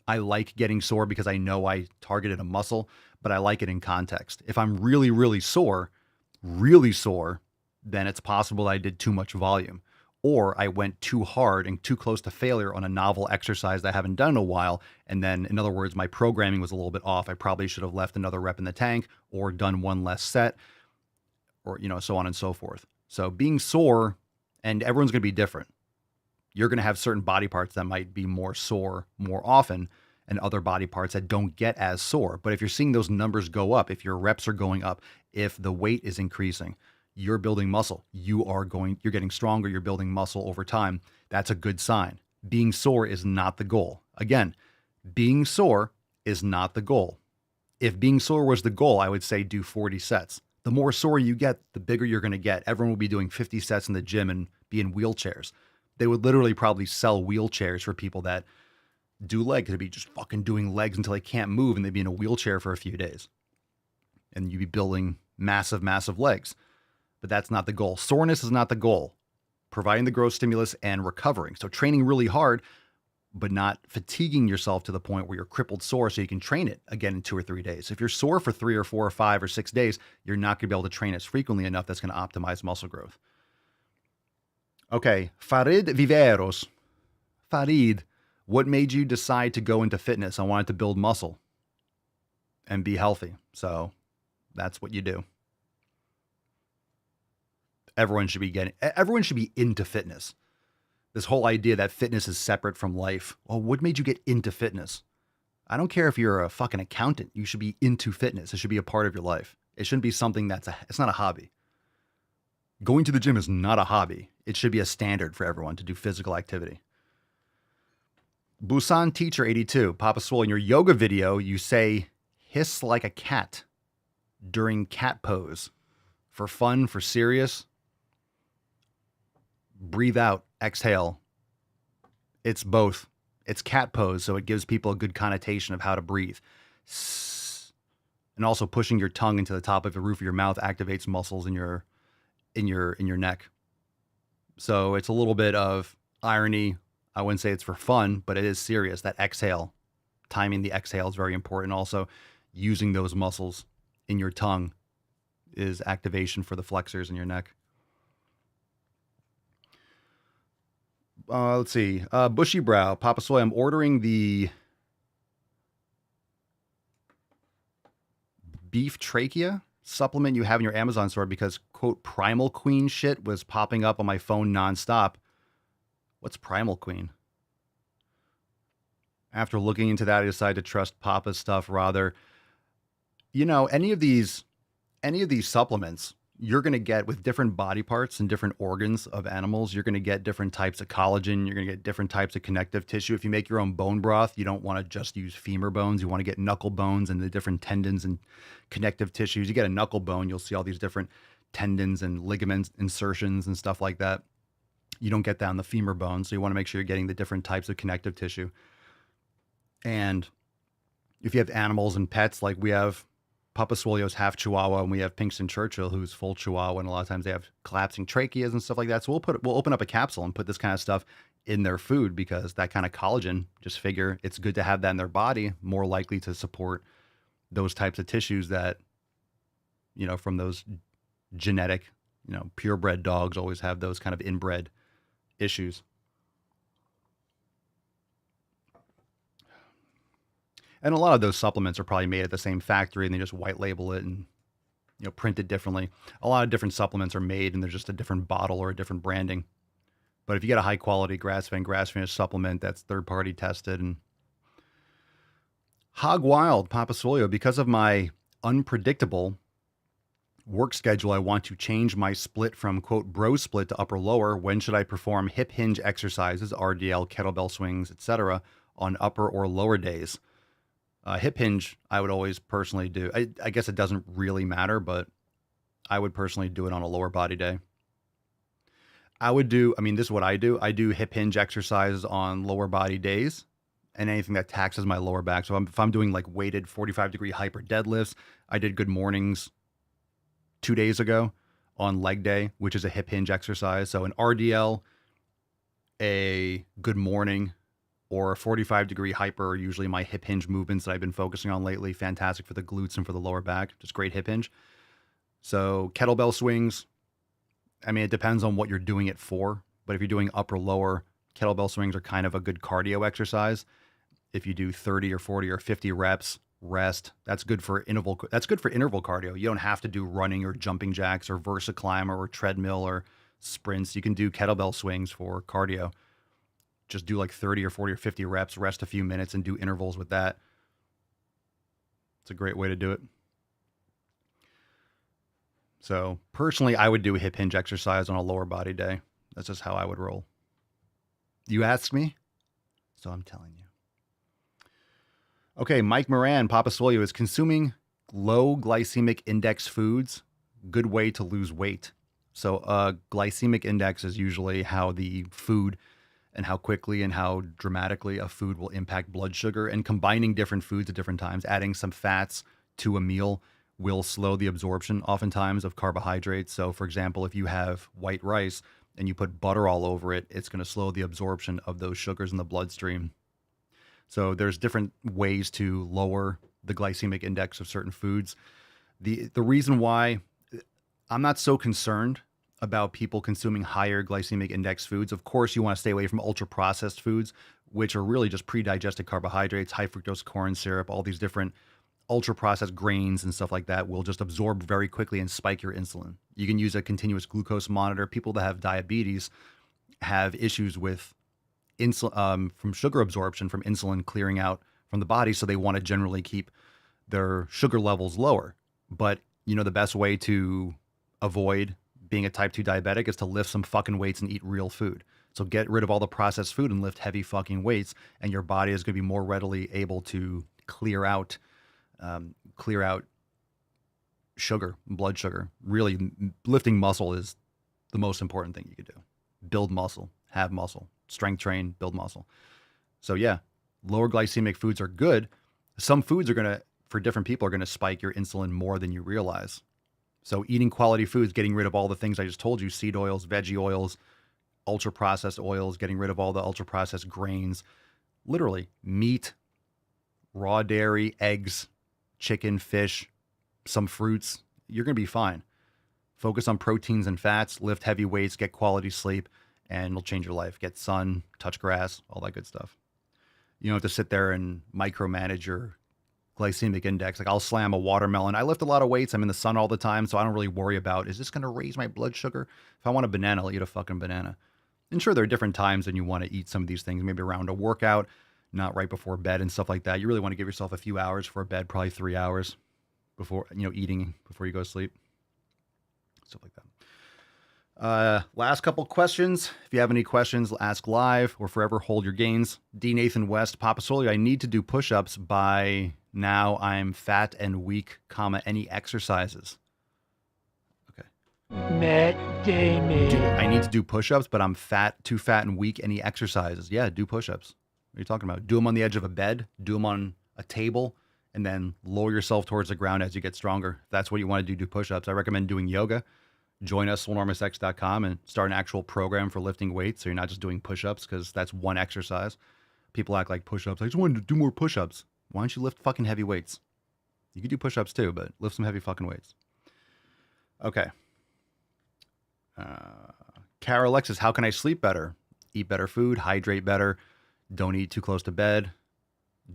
I like getting sore because I know I targeted a muscle, but I like it in context. If I'm really sore, then it's possible I did too much volume, or I went too hard and too close to failure on a novel exercise that I haven't done in a while. And then, in other words, my programming was a little bit off. I probably should have left another rep in the tank or done one less set, or, so on and so forth. So being sore, and everyone's going to be different. You're going to have certain body parts that might be more sore more often, and other body parts that don't get as sore. But if you're seeing those numbers go up, if your reps are going up, if the weight is increasing, you're building muscle. You're getting stronger, you're building muscle over time. That's a good sign. Being sore is not the goal. Again, being sore is not the goal. If being sore was the goal, I would say do 40 sets. The more sore you get, the bigger you're going to get. Everyone will be doing 50 sets in the gym and be in wheelchairs. They would literally probably sell wheelchairs for people that do legs. They'd be just fucking doing legs until they can't move, and they'd be in a wheelchair for a few days. And you'd be building massive, massive legs. But that's not the goal. Soreness is not the goal. Providing the growth stimulus and recovering. So training really hard, but not fatiguing yourself to the point where you're crippled sore so you can train it again in 2 or 3 days. If you're sore for 3 or 4 or 5 or 6 days, you're not going to be able to train as frequently enough that's going to optimize muscle growth. Okay, Farid Viveros. Farid, what made you decide to go into fitness? I wanted to build muscle and be healthy. So that's what you do. Everyone should be into fitness. This whole idea that fitness is separate from life. Well, what made you get into fitness? I don't care if you're a fucking accountant. You should be into fitness. It should be a part of your life. It shouldn't be something it's not a hobby. Going to the gym is not a hobby. It should be a standard for everyone to do physical activity. Busan Teacher 82, Papa Swole, in your yoga video, you say, hiss like a cat during cat pose. For fun, for serious. Breathe out, exhale. It's both. It's cat pose, so it gives people a good connotation of how to breathe. And also pushing your tongue into the top of the roof of your mouth activates muscles in your neck. So it's a little bit of irony. I wouldn't say it's for fun, but it is serious. That exhale, timing the exhale is very important. Also, using those muscles in your tongue is activation for the flexors in your neck. Let's see. Bushy Brow, Papa Soy, I'm ordering the beef trachea supplement you have in your Amazon store because, quote, Primal Queen shit was popping up on my phone nonstop. What's Primal Queen? After looking into that, I decided to trust Papa's stuff rather. You know, any of these supplements, you're going to get with different body parts and different organs of animals. You're going to get different types of collagen. You're going to get different types of connective tissue. If you make your own bone broth, you don't want to just use femur bones. You want to get knuckle bones and the different tendons and connective tissues. You get a knuckle bone, you'll see all these different tendons and ligaments, insertions and stuff like that. You don't get that on the femur bone. So you want to make sure you're getting the different types of connective tissue. And if you have animals and pets, like we have Papa Swolio's half Chihuahua, and we have Pinkston Churchill, who's full Chihuahua, and a lot of times they have collapsing tracheas and stuff like that. So we'll open up a capsule and put this kind of stuff in their food because that kind of collagen, just figure it's good to have that in their body, more likely to support those types of tissues that, you know, from those genetic, you know, purebred dogs always have those kind of inbred issues. And a lot of those supplements are probably made at the same factory and they just white label it and, you know, print it differently. A lot of different supplements are made and there's just a different bottle or a different branding. But if you get a high quality grass-finished supplement that's third party tested. And Hog Wild, Papa Swolio, because of my unpredictable work schedule, I want to change my split from, quote, bro split to upper lower. When should I perform hip hinge exercises, RDL, kettlebell swings, etc. on upper or lower days? Hip hinge, I would always personally do. I guess it doesn't really matter, but I would personally do it on a lower body day. This is what I do. I do hip hinge exercises on lower body days and anything that taxes my lower back. So if I'm doing like weighted 45-degree hyper deadlifts, I did good mornings 2 days ago on leg day, which is a hip hinge exercise. So an RDL, a good morning, or a 45-degree hyper are usually my hip hinge movements that I've been focusing on lately. Fantastic for the glutes and for the lower back. Just great hip hinge. So kettlebell swings, I mean, it depends on what you're doing it for. But if you're doing upper lower, kettlebell swings are kind of a good cardio exercise. If you do 30 or 40 or 50 reps, rest. That's good for interval cardio. You don't have to do running or jumping jacks or VersaClimber or treadmill or sprints. You can do kettlebell swings for cardio. just do like 30 or 40 or 50 reps, rest a few minutes, and do intervals with that. It's a great way to do it. So personally, I would do a hip hinge exercise on a lower body day. That's just how I would roll. You asked me, so I'm telling you. Okay, Mike Moran, Papa Swole, is consuming low glycemic index foods good way to lose weight? So glycemic index is usually how the food and how quickly and how dramatically a food will impact blood sugar, and combining different foods at different times, adding some fats to a meal will slow the absorption oftentimes of carbohydrates. So for example, if you have white rice and you put butter all over it, it's going to slow the absorption of those sugars in the bloodstream. So there's different ways to lower the glycemic index of certain foods. The reason why I'm not so concerned about people consuming higher glycemic index foods, of course, you want to stay away from ultra processed foods, which are really just pre-digested carbohydrates, high fructose corn syrup, all these different ultra processed grains and stuff like that will just absorb very quickly and spike your insulin. You can use a continuous glucose monitor. People that have diabetes have issues with insulin from sugar absorption, from insulin clearing out from the body, so they want to generally keep their sugar levels lower. But you know, the best way to avoid being a type 2 diabetic is to lift some fucking weights and eat real food. So get rid of all the processed food and lift heavy fucking weights, and your body is going to be more readily able to clear out sugar, blood sugar. Really, lifting muscle is the most important thing you could do. Build muscle, have muscle, strength train, build muscle. So yeah, lower glycemic foods are good. Some foods are going to, for different people, are going to spike your insulin more than you realize. So eating quality foods, getting rid of all the things I just told you, seed oils, veggie oils, ultra processed oils, getting rid of all the ultra processed grains, literally meat, raw dairy, eggs, chicken, fish, some fruits, you're going to be fine. Focus on proteins and fats, lift heavy weights, get quality sleep, and it'll change your life. Get sun, touch grass, all that good stuff. You don't have to sit there and micromanage your glycemic index. Like I'll slam a watermelon. I lift a lot of weights. I'm in the sun all the time, so I don't really worry about, is this going to raise my blood sugar? If I want a banana, I'll eat a fucking banana. And sure, there are different times when you want to eat some of these things, maybe around a workout, not right before bed and stuff like that. You really want to give yourself a few hours before bed, probably 3 hours before, eating before you go to sleep. Stuff like that. Last couple questions. If you have any questions, ask live or forever hold your gains. D. Nathan West, Papa Swole, I need to do push-ups by now. I'm fat and weak, any exercises? Okay. Matt Damon. I need to do push-ups, but I'm too fat and weak. Any exercises? Yeah, do push-ups. What are you talking about? Do them on the edge of a bed, do them on a table, and then lower yourself towards the ground as you get stronger. If that's what you want to do push-ups. I recommend doing yoga. Join us, swolenormousx.com, and start an actual program for lifting weights, so you're not just doing push-ups, because that's one exercise. People act like push-ups. I just wanted to do more push-ups. Why don't you lift fucking heavy weights? You could do push-ups too, but lift some heavy fucking weights. Okay. Cara Alexis, how can I sleep better? Eat better food, hydrate better, don't eat too close to bed,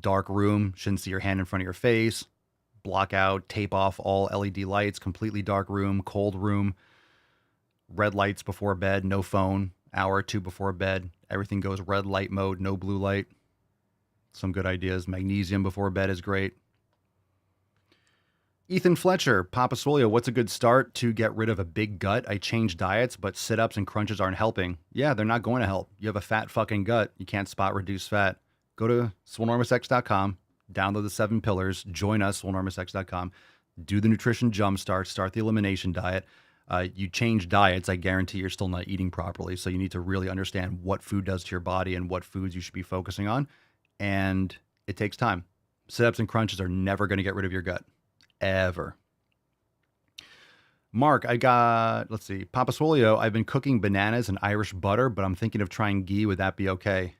dark room, shouldn't see your hand in front of your face, block out, tape off all LED lights, completely dark room, cold room, red lights before bed, no phone, hour or two before bed, everything goes red light mode, no blue light. Some good ideas. Magnesium before bed is great. Ethan Fletcher, Papa Swole, what's a good start to get rid of a big gut? I changed diets, but sit-ups and crunches aren't helping. Yeah, they're not going to help. You have a fat fucking gut. You can't spot reduce fat. Go to swolenormousx.com, download the 7 pillars, join us, swolenormousx.com, do the nutrition jumpstart, start the elimination diet. You change diets, I guarantee you're still not eating properly. So you need to really understand what food does to your body and what foods you should be focusing on. And it takes time. Sit-ups and crunches are never going to get rid of your gut. Ever. Mark, I got, let's see, Papa Swole, I've been cooking bananas and Irish butter, but I'm thinking of trying ghee. Would that be okay?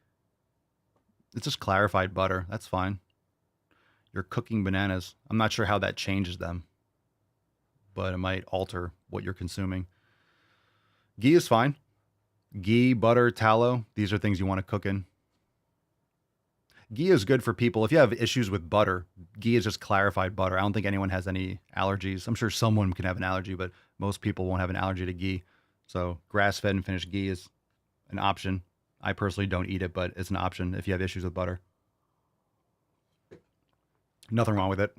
It's just clarified butter. That's fine. You're cooking bananas. I'm not sure how that changes them, but it might alter what you're consuming. Ghee is fine. Ghee, butter, tallow, these are things you want to cook in. Ghee is good for people. If you have issues with butter, ghee is just clarified butter. I don't think anyone has any allergies. I'm sure someone can have an allergy, but most people won't have an allergy to ghee. So grass-fed and finished ghee is an option. I personally don't eat it, but it's an option if you have issues with butter. Nothing wrong with it.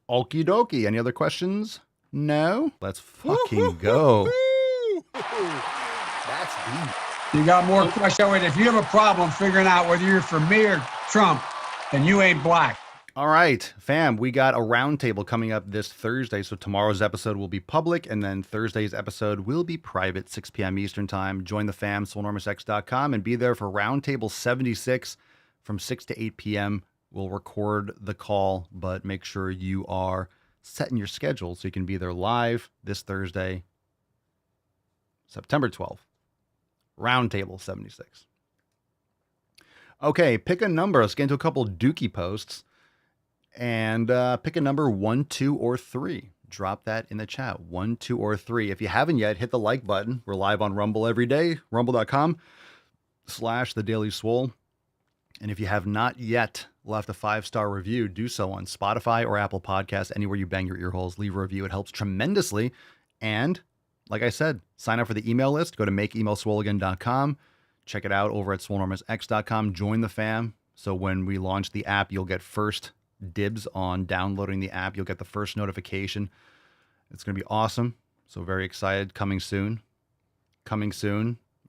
Okie dokie. Any other questions? No? Let's fucking go. That's deep. You got more questions. If you have a problem figuring out whether you're for me or Trump, then you ain't black. All right, fam, we got a roundtable coming up this Thursday. So tomorrow's episode will be public, and then Thursday's episode will be private, 6 p.m. Eastern time. Join the fam, swolenormousx.com, and be there for roundtable 76 from 6 to 8 p.m. We'll record the call, but make sure you are setting your schedule so you can be there live this Thursday, September 12th. Roundtable 76. Okay, pick a number. Let's get into a couple Dookie posts. And pick a number 1, 2, or 3. Drop that in the chat. 1, 2, or 3. If you haven't yet, hit the like button. We're live on Rumble every day. Rumble.com/The Daily Swole. And if you have not yet left a 5-star review, do so on Spotify or Apple Podcasts. Anywhere you bang your ear holes, leave a review. It helps tremendously. And like I said, sign up for the email list. Go to makeemailswoleagain.com. Check it out over at swolenormousx.com. Join the fam. So when we launch the app, you'll get first dibs on downloading the app. You'll get the first notification. It's going to be awesome. So very excited. Coming soon.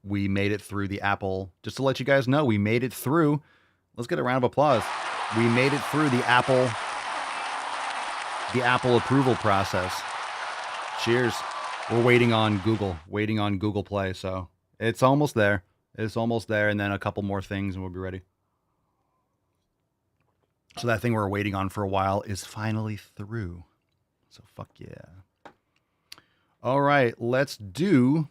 We made it through the Apple. Just to let you guys know, we made it through. Let's get a round of applause. We made it through the Apple approval process. Cheers. We're waiting on Google Play. So it's almost there. And then a couple more things and we'll be ready. So that thing we're waiting on for a while is finally through. So fuck yeah. All right, let's do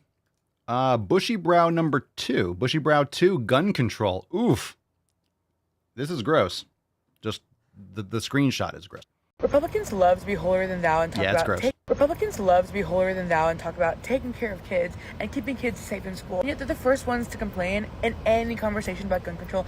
Bushy Brow number 2. Bushy Brow 2, gun control. Oof. This is gross. Just the screenshot is gross. Republicans love to be holier than thou and talk Republicans love to be holier than thou and talk about taking care of kids and keeping kids safe in school. And yet they're the first ones to complain in any conversation about gun control.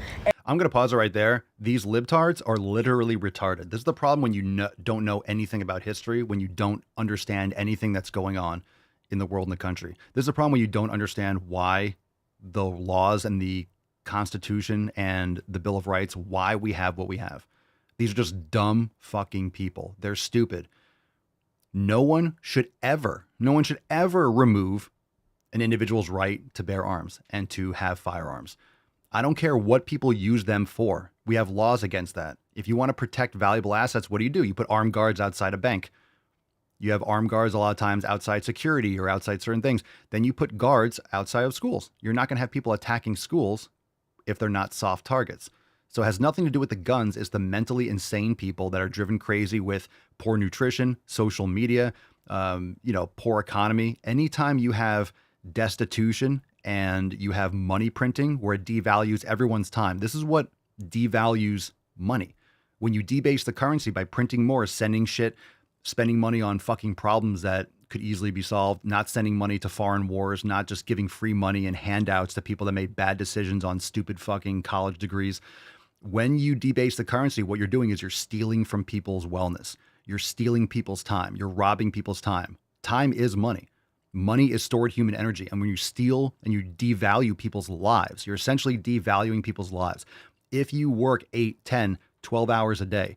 I'm going to pause it right there. These libtards are literally retarded. This is the problem when you don't know anything about history, when you don't understand anything that's going on in the world and the country. This is the problem when you don't understand why the laws and the Constitution and the Bill of Rights, why we have what we have. These are just dumb fucking people. They're stupid. No one should ever remove an individual's right to bear arms and to have firearms. I don't care what people use them for. We have laws against that. If you want to protect valuable assets, what do? You put armed guards outside a bank. You have armed guards a lot of times outside security or outside certain things. Then you put guards outside of schools. You're not going to have people attacking schools if they're not soft targets. So it has nothing to do with the guns. It's the mentally insane people that are driven crazy with poor nutrition, social media, poor economy. Anytime you have destitution and you have money printing where it devalues everyone's time. This is what devalues money. When you debase the currency by printing more, sending shit, spending money on fucking problems that could easily be solved, not sending money to foreign wars, not just giving free money and handouts to people that made bad decisions on stupid fucking college degrees. When you debase the currency, what you're doing is you're stealing from people's wellness. You're stealing people's time. You're robbing people's time. Time is money. Money is stored human energy. And when you steal and you devalue people's lives, you're essentially devaluing people's lives. If you work 8, 10, 12 hours a day,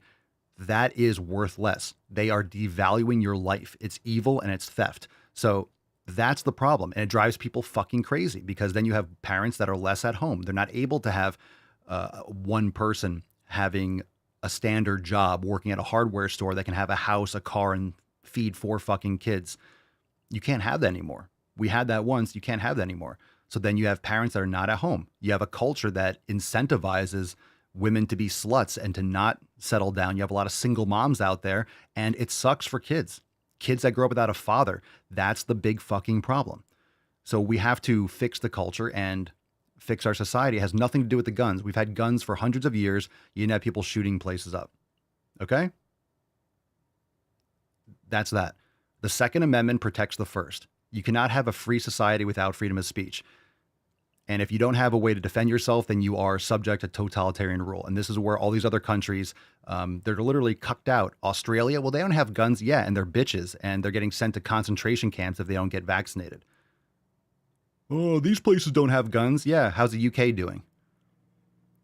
that is worth less. They are devaluing your life. It's evil and it's theft. So that's the problem. And it drives people fucking crazy because then you have parents that are less at home. They're not able to have one person having a standard job working at a hardware store that can have a house, a car, and feed 4 fucking kids. You can't have that anymore. We had that once. You can't have that anymore. So then you have parents that are not at home. You have a culture that incentivizes women to be sluts and to not settle down. You have a lot of single moms out there, and it sucks for kids. Kids that grow up without a father, that's the big fucking problem. So we have to fix the culture and fix our society. It has nothing to do with the guns. We've had guns for hundreds of years. You didn't have people shooting places up. Okay? That's that. The Second Amendment protects the First. You cannot have a free society without freedom of speech. And if you don't have a way to defend yourself, then you are subject to totalitarian rule. And this is where all these other countries, they're literally cucked out. Australia, well, they don't have guns yet, and they're bitches, and they're getting sent to concentration camps if they don't get vaccinated. Oh, these places don't have guns. Yeah, how's the UK doing?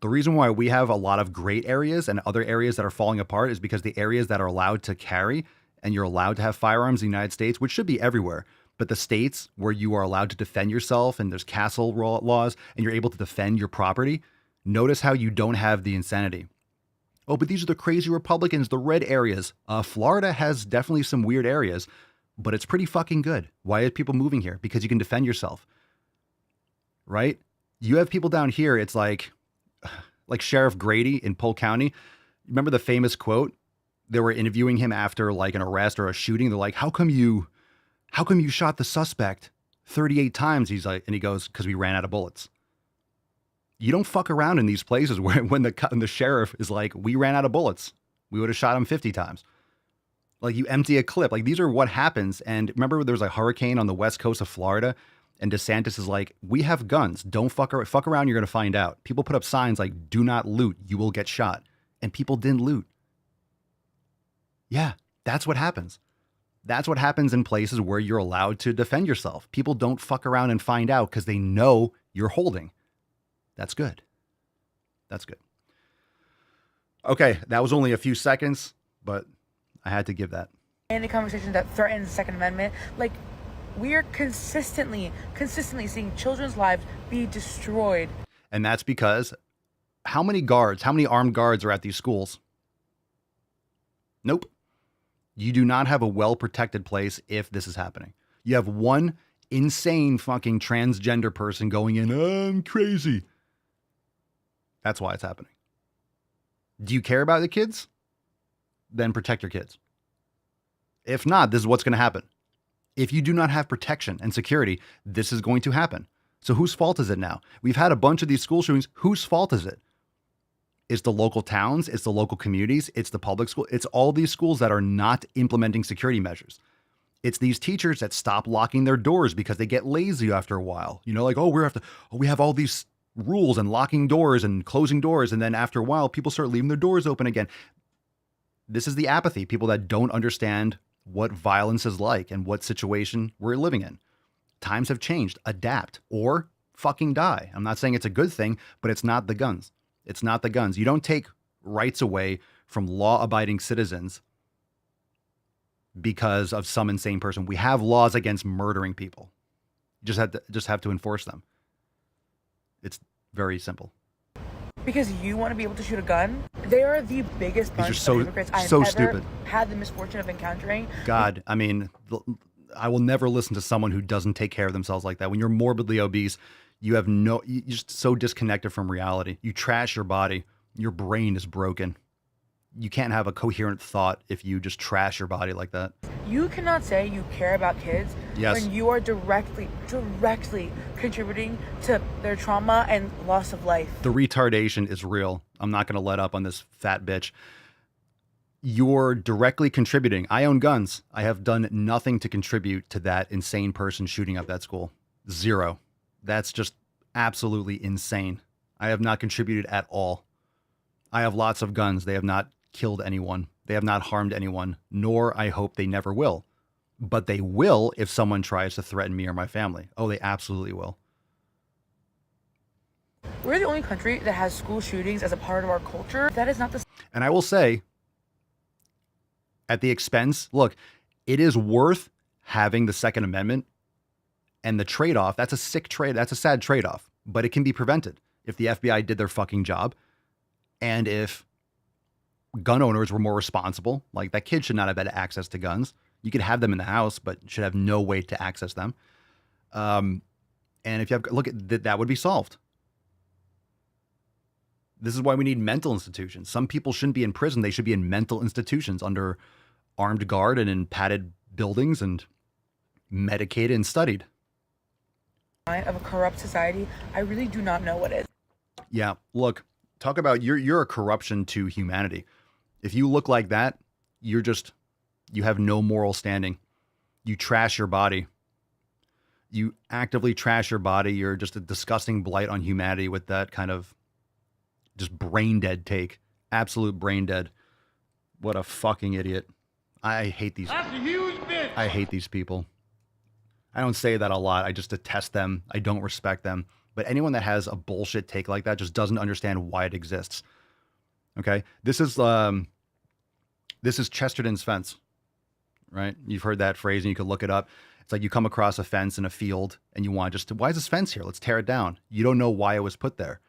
The reason why we have a lot of great areas and other areas that are falling apart is because the areas that are allowed to carry and you're allowed to have firearms in the United States, which should be everywhere, but the states where you are allowed to defend yourself and there's castle laws and you're able to defend your property, notice how you don't have the insanity. Oh, but these are the crazy Republicans, the red areas. Florida has definitely some weird areas, but it's pretty fucking good. Why are people moving here? Because you can defend yourself, right? You have people down here, it's like Sheriff Grady in Polk County. Remember the famous quote? They were interviewing him after like an arrest or a shooting. They're like, how come you shot the suspect 38 times? He's like, and he goes, because we ran out of bullets. You don't fuck around in these places where when the sheriff is like, we ran out of bullets. We would have shot him 50 times. Like you empty a clip. Like these are what happens. And remember there was a hurricane on the west coast of Florida and DeSantis is like, we have guns. Don't fuck around. You're going to find out. People put up signs like, do not loot. You will get shot. And people didn't loot. Yeah, that's what happens. That's what happens in places where you're allowed to defend yourself. People don't fuck around and find out because they know you're holding. That's good. That's good. Okay, that was only a few seconds, but I had to give that. Any conversation that threatens the Second Amendment, like we are consistently seeing children's lives be destroyed. And that's because how many armed guards are at these schools? Nope. You do not have a well-protected place if this is happening. You have one insane fucking transgender person going in, I'm crazy. That's why it's happening. Do you care about the kids? Then protect your kids. If not, this is what's going to happen. If you do not have protection and security, this is going to happen. So whose fault is it now? We've had a bunch of these school shootings. Whose fault is it? It's the local towns, it's the local communities, it's the public school. It's all these schools that are not implementing security measures. It's these teachers that stop locking their doors because they get lazy after a while. You know, like, we have all these rules and locking doors and closing doors. And then after a while, people start leaving their doors open again. This is the apathy, people that don't understand what violence is like and what situation we're living in. Times have changed. Adapt or fucking die. I'm not saying it's a good thing, but it's not the guns. It's not the guns. You don't take rights away from law-abiding citizens because of some insane person. We have laws against murdering people. You just have to enforce them. It's very simple. Because you want to be able to shoot a gun? They are the biggest bunch of hypocrites I've ever had the misfortune of encountering. God, I mean, I will never listen to someone who doesn't take care of themselves like that. When you're morbidly obese, you're just so disconnected from reality. You trash your body. Your brain is broken. You can't have a coherent thought if you just trash your body like that. You cannot say you care about kids when you are directly contributing to their trauma and loss of life. The retardation is real. I'm not going to let up on this fat bitch. You're directly contributing. I own guns. I have done nothing to contribute to that insane person shooting up that school. Zero. That's just absolutely insane. I have not contributed at all. I have lots of guns. They have not killed anyone. They have not harmed anyone, nor I hope they never will. But they will if someone tries to threaten me or my family. Oh, they absolutely will. We're the only country that has school shootings as a part of our culture. That is not the... And I will say, at the expense, look, it is worth having the Second Amendment. And the trade-off, that's a sad trade-off, but it can be prevented if the FBI did their fucking job and if gun owners were more responsible. Like that kid should not have had access to guns. You could have them in the house, but should have no way to access them. And if you have, that would be solved. This is why we need mental institutions. Some people shouldn't be in prison. They should be in mental institutions under armed guard and in padded buildings and medicated and studied. Of a corrupt society, I really do not know what is. Yeah, look, talk about you're a corruption to humanity. If you look like that, you have no moral standing. You trash your body. You actively trash your body. You're just a disgusting blight on humanity with that kind of just brain dead take. Absolute brain dead. What a fucking idiot. I hate these. That's a huge bitch. I hate these people. I don't say that a lot. I just detest them. I don't respect them. But anyone that has a bullshit take like that just doesn't understand why it exists. Okay? This is Chesterton's fence, right? You've heard that phrase and you can look it up. It's like you come across a fence in a field and you want why is this fence here? Let's tear it down. You don't know why it was put there.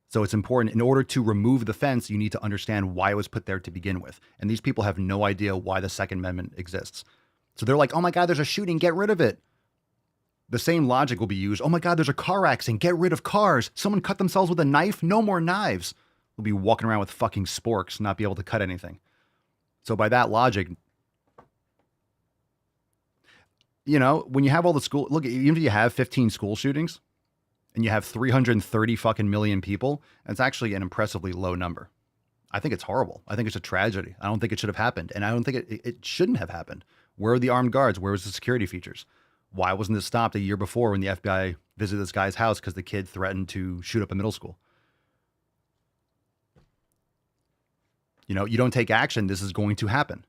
So it's important, in order to remove the fence, you need to understand why it was put there to begin with. And these people have no idea why the Second Amendment exists. So they're like, oh my God, there's a shooting, get rid of it. The same logic will be used. Oh my God, there's a car accident, get rid of cars. Someone cut themselves with a knife, no more knives. We'll be walking around with fucking sporks, not be able to cut anything. So by that logic, you know, when you have all the school, look, even if you have 15 school shootings, and you have 330 fucking million people, it's actually an impressively low number. I think it's horrible. I think it's a tragedy. I don't think it should have happened. And I don't think it shouldn't have happened. Where are the armed guards? Where was the security features? Why wasn't this stopped a year before when the FBI visited this guy's house because the kid threatened to shoot up a middle school? You know, you don't take action, this is going to happen.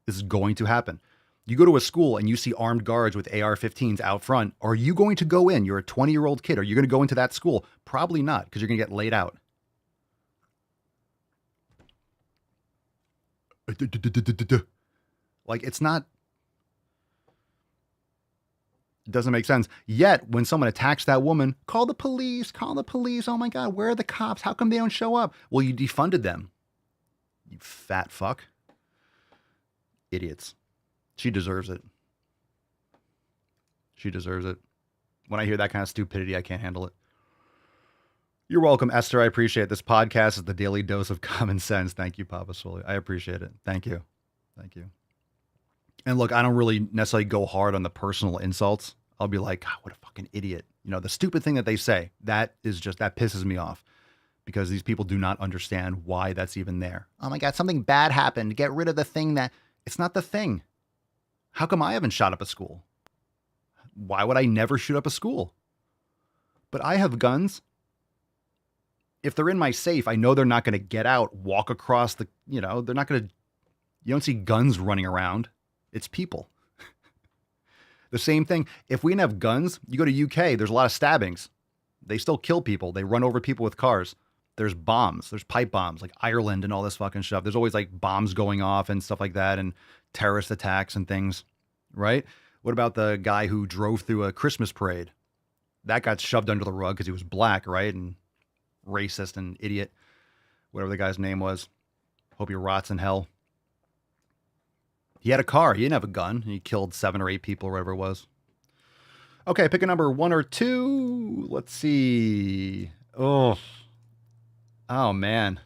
This is going to happen. You go to a school and you see armed guards with AR-15s out front. Are you going to go in? You're a 20-year-old kid. Are you going to go into that school? Probably not, because you're going to get laid out. Like, it's not... It doesn't make sense. Yet, when someone attacks that woman, call the police, call the police. Oh my God, where are the cops? How come they don't show up? Well, you defunded them. You fat fuck. Idiots. She deserves it. She deserves it. When I hear that kind of stupidity, I can't handle it. You're welcome, Esther. I appreciate it. This podcast is the daily dose of common sense. Thank you, Papa Swole. I appreciate it. Thank you. Thank you. And look, I don't really necessarily go hard on the personal insults. I'll be like, God, what a fucking idiot. You know, the stupid thing that they say, that pisses me off. Because these people do not understand why that's even there. Oh my God, something bad happened. Get rid of the thing that... It's not the thing. How come I haven't shot up a school? Why would I never shoot up a school? But I have guns. If they're in my safe, I know they're not going to get out, walk across the, you know, they're not going to, you don't see guns running around. It's people. The same thing. If we didn't have guns, you go to UK, there's a lot of stabbings. They still kill people. They run over people with cars. There's bombs. There's pipe bombs, like Ireland and all this fucking stuff. There's always like bombs going off and stuff like that, and terrorist attacks and things, right? What about the guy who drove through a Christmas parade? That got shoved under the rug because he was black, right? And racist and idiot, whatever the guy's name was. Hope he rots in hell. He had a car. He didn't have a gun. He killed 7 or 8 people, or whatever it was. Okay, pick a number 1 or 2. Let's see. Oh, man.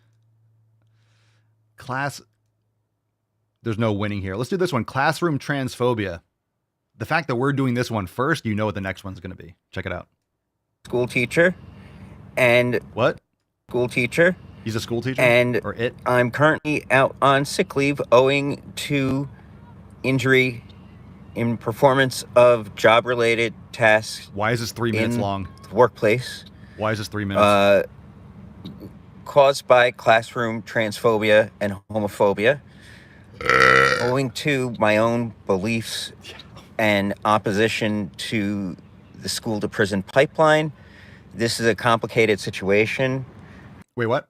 There's no winning here. Let's do this one. Classroom transphobia. The fact that we're doing this one first, you know what the next one's going to be. Check it out. School teacher. And... What? School teacher. He's a school teacher? And or it? I'm currently out on sick leave owing to injury in performance of job-related tasks. Why is this 3 minutes long? The workplace. Why is this 3 minutes? Caused by classroom transphobia and homophobia. Owing to my own beliefs and opposition to the school-to-prison pipeline. This is a complicated situation. Wait, what?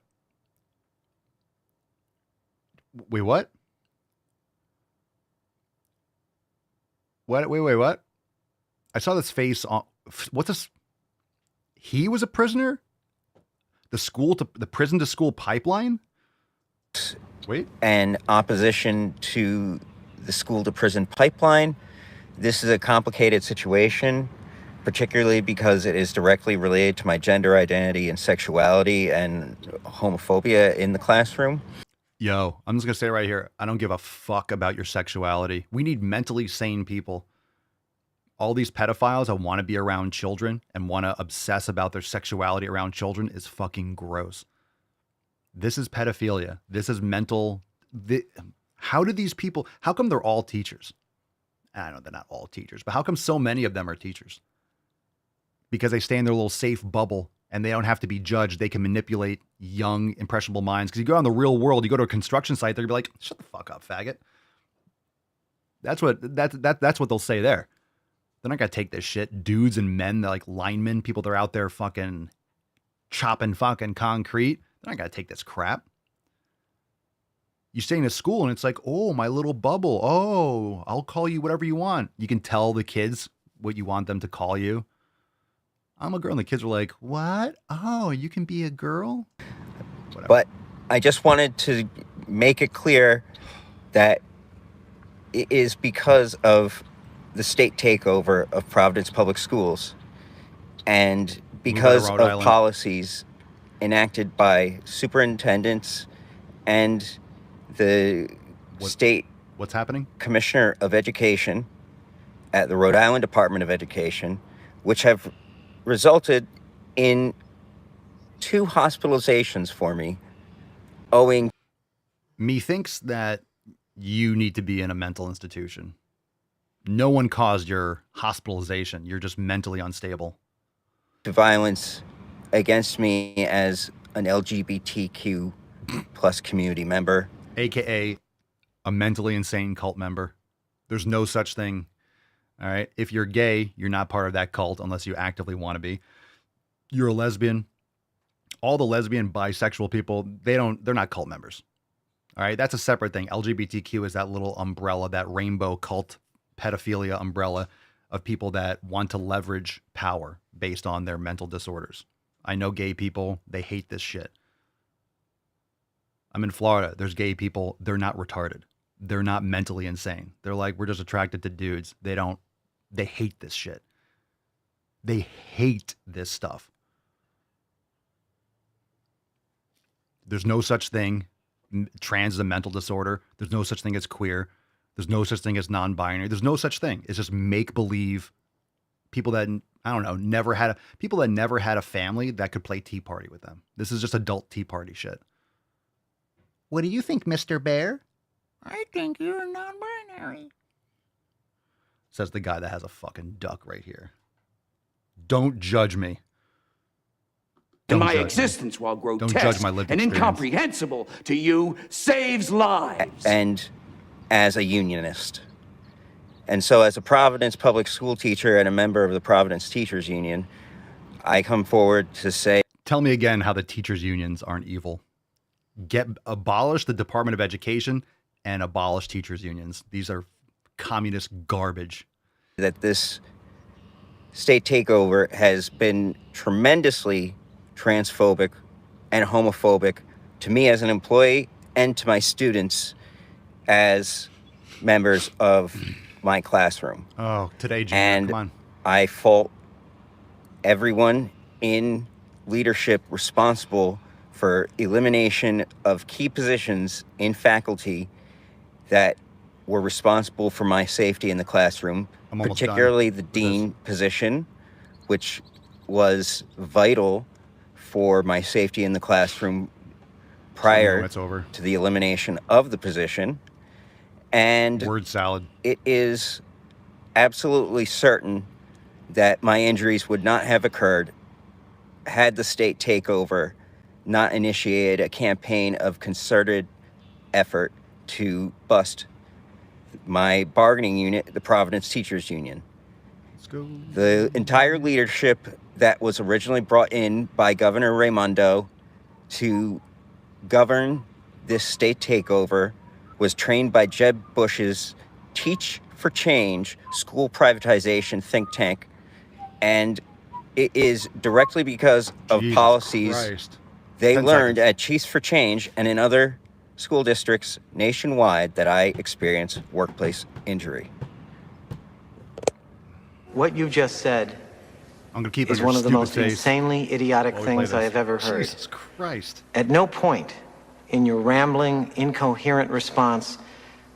Wait, what? What? Wait, what? I saw this face on... What's this? He was a prisoner? The prison to school pipeline? Wait. And opposition to the school to prison pipeline. This is a complicated situation, particularly because it is directly related to my gender identity and sexuality and homophobia in the classroom. Yo, I'm just going to say right here, I don't give a fuck about your sexuality. We need mentally sane people. All these pedophiles that want to be around children and want to obsess about their sexuality around children is fucking gross. This is pedophilia. This is mental. How do these people, how come they're all teachers? I know they're not all teachers, but how come so many of them are teachers? Because they stay in their little safe bubble and they don't have to be judged. They can manipulate young, impressionable minds. Because you go out in the real world, you go to a construction site, they're gonna be like, shut the fuck up, faggot. That's what they'll say there. They're not going to take this shit. Dudes and men, they're like linemen, people that are out there fucking chopping fucking concrete. They're not going to take this crap. You stay in a school and it's like, oh, my little bubble. Oh, I'll call you whatever you want. You can tell the kids what you want them to call you. I'm a girl. And the kids were like, what? Oh, you can be a girl? Whatever. But I just wanted to make it clear that it is because of the state takeover of Providence Public Schools and because of policies enacted by superintendents and the state what's happening? Commissioner of Education at the Rhode Island Department of Education, which have resulted in 2 hospitalizations for me owing. Methinks that you need to be in a mental institution. No one caused your hospitalization. You're just mentally unstable. To violence against me as an LGBTQ plus community member. AKA a mentally insane cult member. There's no such thing. All right. If you're gay, you're not part of that cult unless you actively want to be. You're a lesbian. All the lesbian, bisexual people, they're not cult members. All right. That's a separate thing. LGBTQ is that little umbrella, that rainbow cult pedophilia umbrella of people that want to leverage power based on their mental disorders. I know gay people, they hate this shit. I'm in Florida. There's gay people. They're not retarded. They're not mentally insane. They're like, we're just attracted to dudes. They hate this shit. They hate this stuff. There's no such thing. Trans is a mental disorder. There's no such thing as queer. There's no such thing as non-binary. There's no such thing. It's just make-believe. People that, I don't know, never had a family that could play Tea Party with them. This is just adult Tea Party shit. What do you think, Mr. Bear? I think you're non-binary. Says the guy that has a fucking duck right here. Don't judge me. And my existence, while grotesque and incomprehensible to you, saves lives. And as a unionist. And so as a Providence public school teacher and a member of the Providence Teachers Union, I come forward to say... Tell me again how the teachers' unions aren't evil. Abolish the Department of Education and abolish teachers' unions. These are communist garbage. That this state takeover has been tremendously transphobic and homophobic to me as an employee and to my students as members of my classroom. Oh, today, Junior, and come on. I fault everyone in leadership responsible for elimination of key positions in faculty that were responsible for my safety in the classroom, particularly the dean position, which was vital for my safety in the classroom prior to the elimination of the position. And word salad. It is absolutely certain that my injuries would not have occurred had the state takeover not initiated a campaign of concerted effort to bust my bargaining unit, the Providence Teachers Union. Let's go. The entire leadership that was originally brought in by Governor Raimondo to govern this state takeover was trained by Jeb Bush's Teach for Change school privatization think tank. And it is directly because of policies they learned at Chiefs for Change and in other school districts nationwide that I experienced workplace injury. What you just said is one of the most insanely idiotic things I have ever heard. Jesus Christ. At no point in your rambling, incoherent response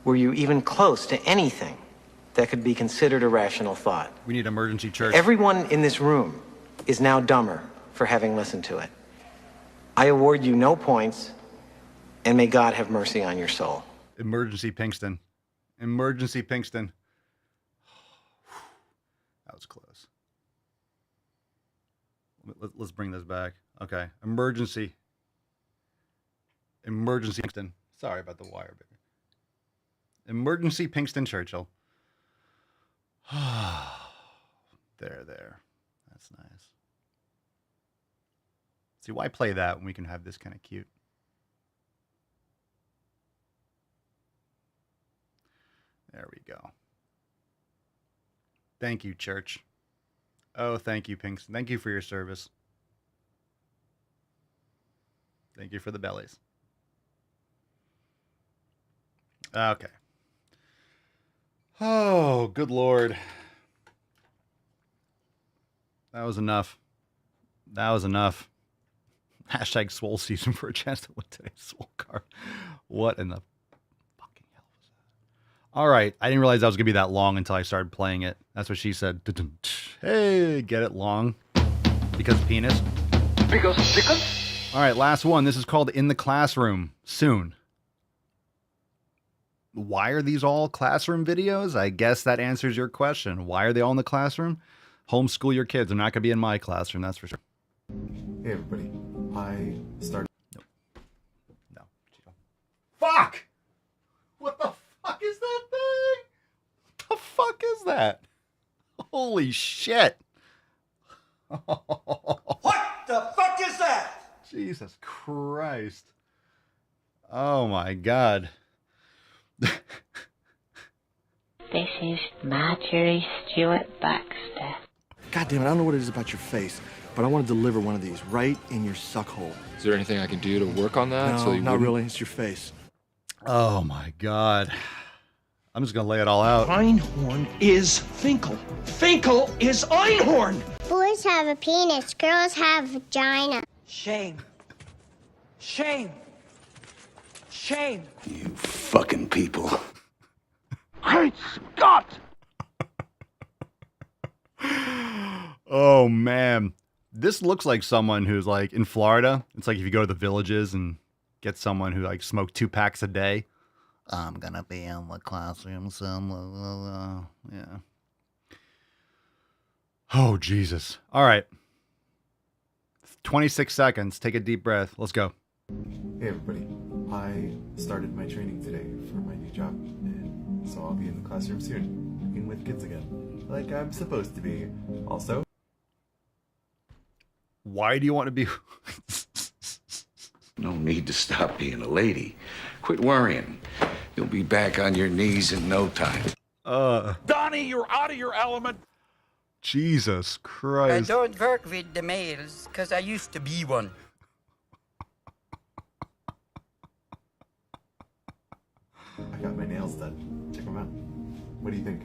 were you even close to anything that could be considered a rational thought. We need emergency church. Everyone in this room is now dumber for having listened to it. I award you no points, and may God have mercy on your soul. Emergency Pinkston. Emergency Pinkston. That was close. Let's bring this back. Okay. Emergency Pinkston. Sorry about the wire, baby. Emergency Pinkston Churchill. There. That's nice. See, why play that when we can have this kind of cute? There we go. Thank you, church. Oh, thank you, Pinks. Thank you for your service. Thank you for the bellies. Okay. Oh, good Lord. That was enough. Hashtag Swole season for a chance to win today's Swole card. What in the fucking hell was that? All right. I didn't realize that was going to be that long until I started playing it. That's what she said. Hey, get it long. Because penis. All right, last one. This is called In the Classroom. Soon. Why are these all classroom videos? I guess that answers your question. Why are they all in the classroom? Homeschool your kids. They're not going to be in my classroom, that's for sure. Hey, everybody. I started... No. Fuck! What the fuck is that thing? What the fuck is that? Holy shit. What the fuck is that? Jesus Christ. Oh my God. This is Marjorie Stewart Baxter. God damn it, I don't know what it is about your face, but I want to deliver one of these right in your suck hole. Is there anything I can do to work on that? No, not really. It's your face. Oh my God. I'm just going to lay it all out. Einhorn is Finkel. Finkel is Einhorn. Boys have a penis, girls have a vagina. Shame. Shame. Shame. You fucking people. Great Scott! Oh man. This looks like someone who's like in Florida. It's like if you go to the villages and get someone who like smoked 2 packs a day. I'm gonna be in the classroom some yeah. Oh Jesus. All right. 26 seconds. Take a deep breath. Let's go. Hey everybody. I started my training today for my new job, and so I'll be in the classroom soon, working with kids again, like I'm supposed to be. Also, why do you want to be? No need to stop being a lady. Quit worrying. You'll be back on your knees in no time. Donnie, you're out of your element. Jesus Christ. I don't work with the males, because I used to be one. I got my nails done. Check them out. What do you think?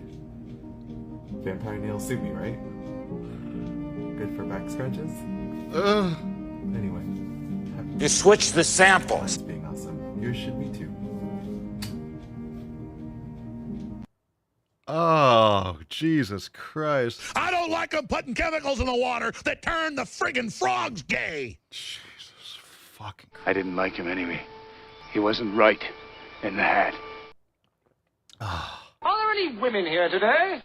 Vampire nails suit me, right? Good for back scratches? Anyway. You switched the samples. Being awesome. Yours should be too. Oh, Jesus Christ. I don't like them putting chemicals in the water that turn the friggin' frogs gay. Jesus fucking Christ. I didn't like him anyway. He wasn't right in the hat. Are there any women here today?